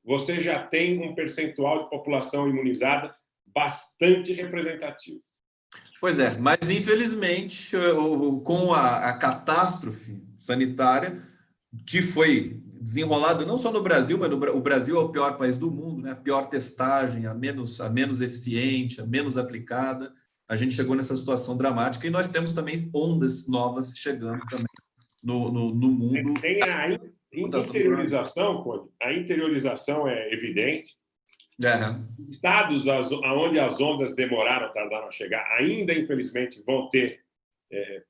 você já tem um percentual de população imunizada bastante representativo. Pois é, mas infelizmente, com a catástrofe sanitária que foi desenrolada não só no Brasil, mas o Brasil é o pior país do mundo, né? A pior testagem, a menos eficiente, a menos aplicada. A gente chegou nessa situação dramática e nós temos também ondas novas chegando também no mundo. Tem a interiorização, Conde. A interiorização é evidente. Estados onde as ondas tardaram a chegar, ainda, infelizmente, vão ter,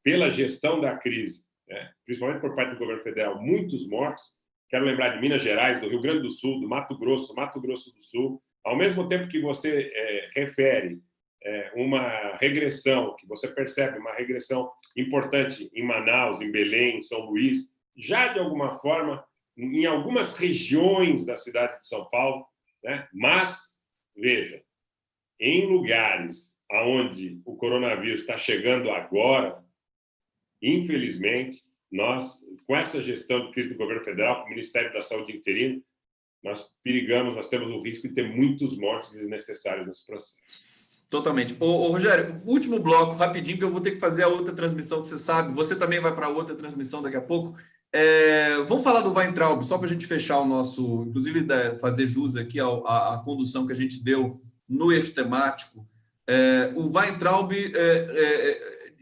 pela gestão da crise, principalmente por parte do governo federal, muitos mortos. Quero lembrar de Minas Gerais, do Rio Grande do Sul, do Mato Grosso do Sul. Ao mesmo tempo que você refere uma regressão, que você percebe uma regressão importante em Manaus, em Belém, em São Luís, já de alguma forma, em algumas regiões da cidade de São Paulo, né? Mas, veja, em lugares onde o coronavírus está chegando agora, infelizmente, nós, com essa gestão de crise do governo federal, com o Ministério da Saúde interino, nós temos o risco de ter muitos mortos desnecessários nesse processo. Totalmente. Rogério, último bloco, rapidinho, porque eu vou ter que fazer a outra transmissão que você sabe. Você também vai para outra transmissão daqui a pouco. Vamos falar do Weintraub, só para a gente fechar o nosso... Inclusive, fazer jus aqui à condução que a gente deu no eixo temático. O Weintraub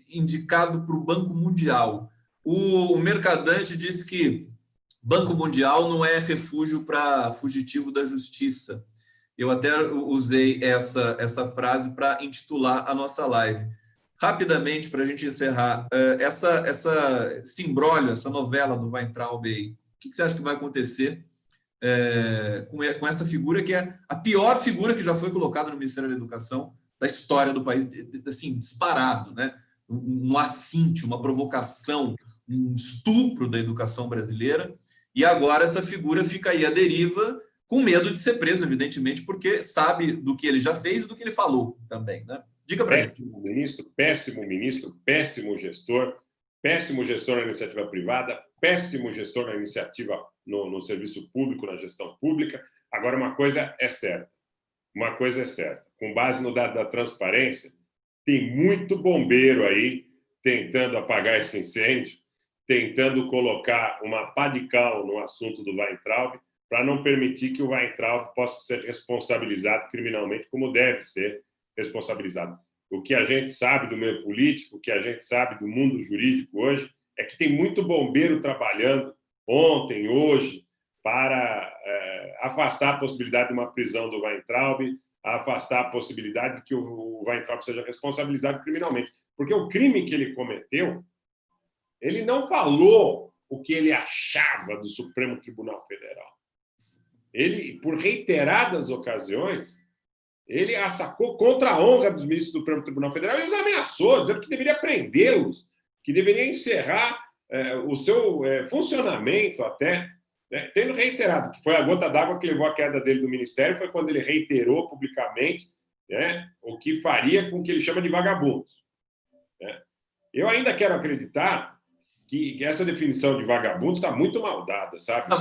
indicado para o Banco Mundial. O Mercadante disse que Banco Mundial não é refúgio para fugitivo da justiça. Eu até usei essa frase para intitular a nossa live. Rapidamente, para a gente encerrar, esse imbróglio, essa novela do Weintraub aí, o que você acha que vai acontecer com essa figura que é a pior figura que já foi colocada no Ministério da Educação da história do país, assim, disparado, né? Um assinte, uma provocação, um estupro da educação brasileira, e agora essa figura fica aí à deriva, com medo de ser preso, evidentemente, porque sabe do que ele já fez e do que ele falou também, né? Diga para a gente. Péssimo ministro, péssimo gestor na iniciativa privada, péssimo gestor na iniciativa no serviço público, na gestão pública. Agora, uma coisa é certa, com base no dado da transparência, tem muito bombeiro aí tentando apagar esse incêndio, tentando colocar uma pá de cal no assunto do Weintraub, para não permitir que o Weintraub possa ser responsabilizado criminalmente, como deve ser responsabilizado. O que a gente sabe do meio político, o que a gente sabe do mundo jurídico hoje, é que tem muito bombeiro trabalhando ontem, hoje, para afastar a possibilidade de uma prisão do Weintraub, afastar a possibilidade de que o Weintraub seja responsabilizado criminalmente. Porque o crime que ele cometeu, ele não falou o que ele achava do Supremo Tribunal Federal. Ele, por reiteradas ocasiões, ele assacou contra a honra dos ministros do Supremo Tribunal Federal e os ameaçou, dizendo que deveria prendê-los, que deveria encerrar o seu funcionamento até, né? Tendo reiterado, que foi a gota d'água que levou à queda dele do Ministério, foi quando ele reiterou publicamente, né, o que faria com o que ele chama de vagabundos. Né? Eu ainda quero acreditar que essa definição de vagabundo está muito mal dada, sabe? Está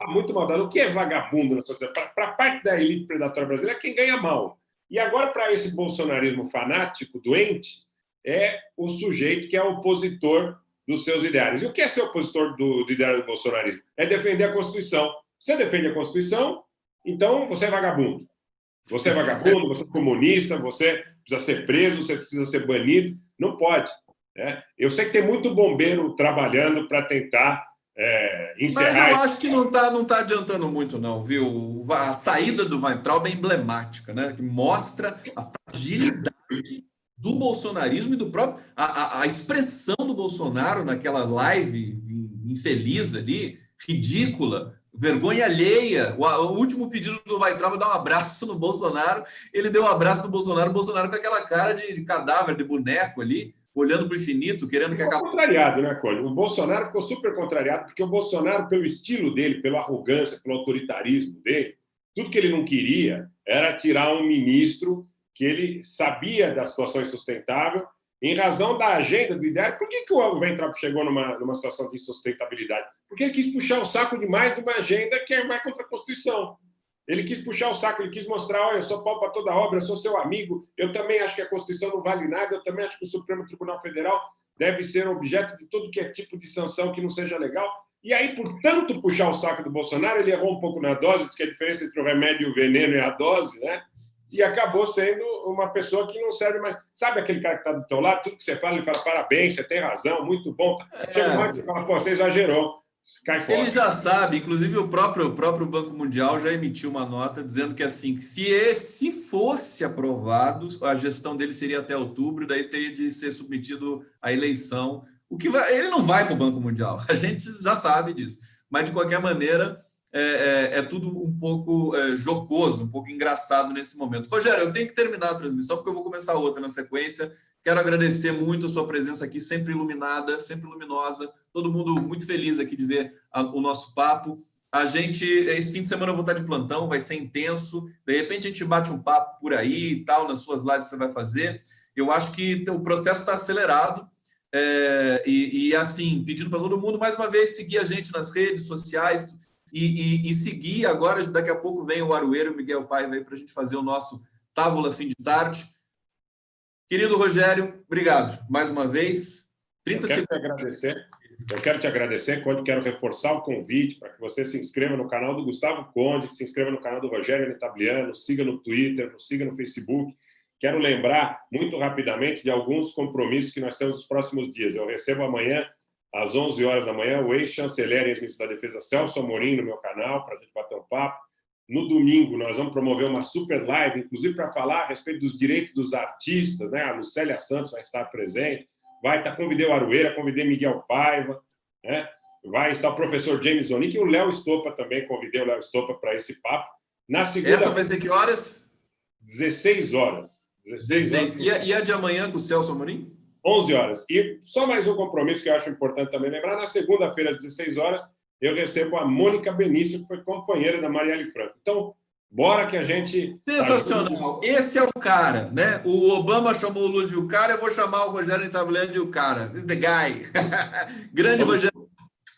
muito mal dada. O que é vagabundo na sociedade? Para parte da elite predatória brasileira, é quem ganha mal. E agora, para esse bolsonarismo fanático, doente, é o sujeito que é opositor dos seus ideários. E o que é ser opositor do ideário do bolsonarismo? É defender a Constituição. Você defende a Constituição, então você é vagabundo. Você é vagabundo, você é comunista, você precisa ser preso, você precisa ser banido. Não pode. Eu sei que tem muito bombeiro trabalhando para tentar encerrar... Mas eu acho que não tá adiantando muito, não, viu? A saída do Weintraub é emblemática, né? Que mostra a fragilidade do bolsonarismo e do próprio... A expressão do Bolsonaro naquela live infeliz ali, ridícula, vergonha alheia. O último pedido do Weintraub é dar um abraço no Bolsonaro. Ele deu um abraço no Bolsonaro, o Bolsonaro com aquela cara de cadáver, de boneco ali, olhando para o infinito, querendo que acaba... contrariado, né, Cole? O Bolsonaro ficou super contrariado, porque o Bolsonaro, pelo estilo dele, pela arrogância, pelo autoritarismo dele, tudo que ele não queria era tirar um ministro que ele sabia da situação insustentável, em razão da agenda do ideário. Por que o Weintraub chegou numa situação de insustentabilidade? Porque ele quis puxar o saco demais de uma agenda que vai contra a Constituição. Ele quis puxar o saco, ele quis mostrar, olha, eu sou pau para toda obra, eu sou seu amigo, eu também acho que a Constituição não vale nada, eu também acho que o Supremo Tribunal Federal deve ser objeto de todo que é tipo de sanção que não seja legal. E aí, por tanto puxar o saco do Bolsonaro, ele errou um pouco na dose, diz que a diferença entre o remédio e o veneno é a dose, né? E acabou sendo uma pessoa que não serve mais. Sabe aquele cara que está do teu lado, tudo que você fala, ele fala, parabéns, você tem razão, muito bom. Chega uma hora que você fala, pô, você exagerou. Cai fora. Ele já sabe, inclusive o próprio Banco Mundial já emitiu uma nota dizendo que assim, que se fosse aprovado, a gestão dele seria até outubro, daí teria de ser submetido à eleição. Ele não vai para o Banco Mundial, a gente já sabe disso. Mas de qualquer maneira, é tudo um pouco jocoso, um pouco engraçado nesse momento. Rogério, eu tenho que terminar a transmissão porque eu vou começar outra na sequência. Quero agradecer muito a sua presença aqui, sempre iluminada, sempre luminosa. Todo mundo muito feliz aqui de ver o nosso papo. Esse fim de semana eu vou estar de plantão, vai ser intenso. De repente a gente bate um papo por aí e tal, nas suas lives que você vai fazer. Eu acho que o processo está acelerado. Assim, pedindo para todo mundo, mais uma vez, seguir a gente nas redes sociais e seguir agora, daqui a pouco vem o Aroeiro, o Miguel Paiva aí para a gente fazer o nosso Távola Fim de Tarde. Querido Rogério, obrigado mais uma vez. 30 segundos. Eu quero te agradecer, quero reforçar o convite para que você se inscreva no canal do Gustavo Conde, se inscreva no canal do Rogério Netabliano, siga no Twitter, siga no Facebook. Quero lembrar muito rapidamente de alguns compromissos que nós temos nos próximos dias. Eu recebo amanhã, às 11 horas da manhã, o ex-chanceler e ex-ministro da Defesa, Celso Amorim, no meu canal, para a gente bater um papo. No domingo, nós vamos promover uma super live, inclusive para falar a respeito dos direitos dos artistas, né? A Lucélia Santos vai estar presente, convidei o Aroeira, convidei Miguel Paiva, né? Vai estar o professor James Onick e o Léo Estopa também, convidei o Léo Estopa para esse papo. Na segunda... Essa vai ser que horas? 16 horas. 16 horas. E a de amanhã com o Celso Amorim? 11 horas. E só mais um compromisso que eu acho importante também lembrar, na segunda-feira, às 16 horas, eu recebo a Mônica Benício, que foi companheira da Marielle Franco. Então, bora que a gente... Sensacional. Esse é o cara, né? O Obama chamou o Lula de o cara, eu vou chamar o Rogério Netabliano de o cara. This is the guy. Grande Rogério.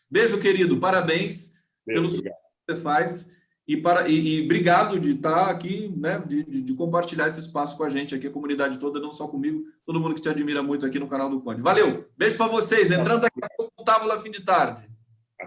Beijo, querido. Parabéns pelo que você faz. E obrigado de estar aqui, né? De compartilhar esse espaço com a gente aqui, a comunidade toda, não só comigo, todo mundo que te admira muito aqui no canal do Conde. Valeu. Beijo para vocês. Entrando daqui a pouco, Távola Fim de Tarde.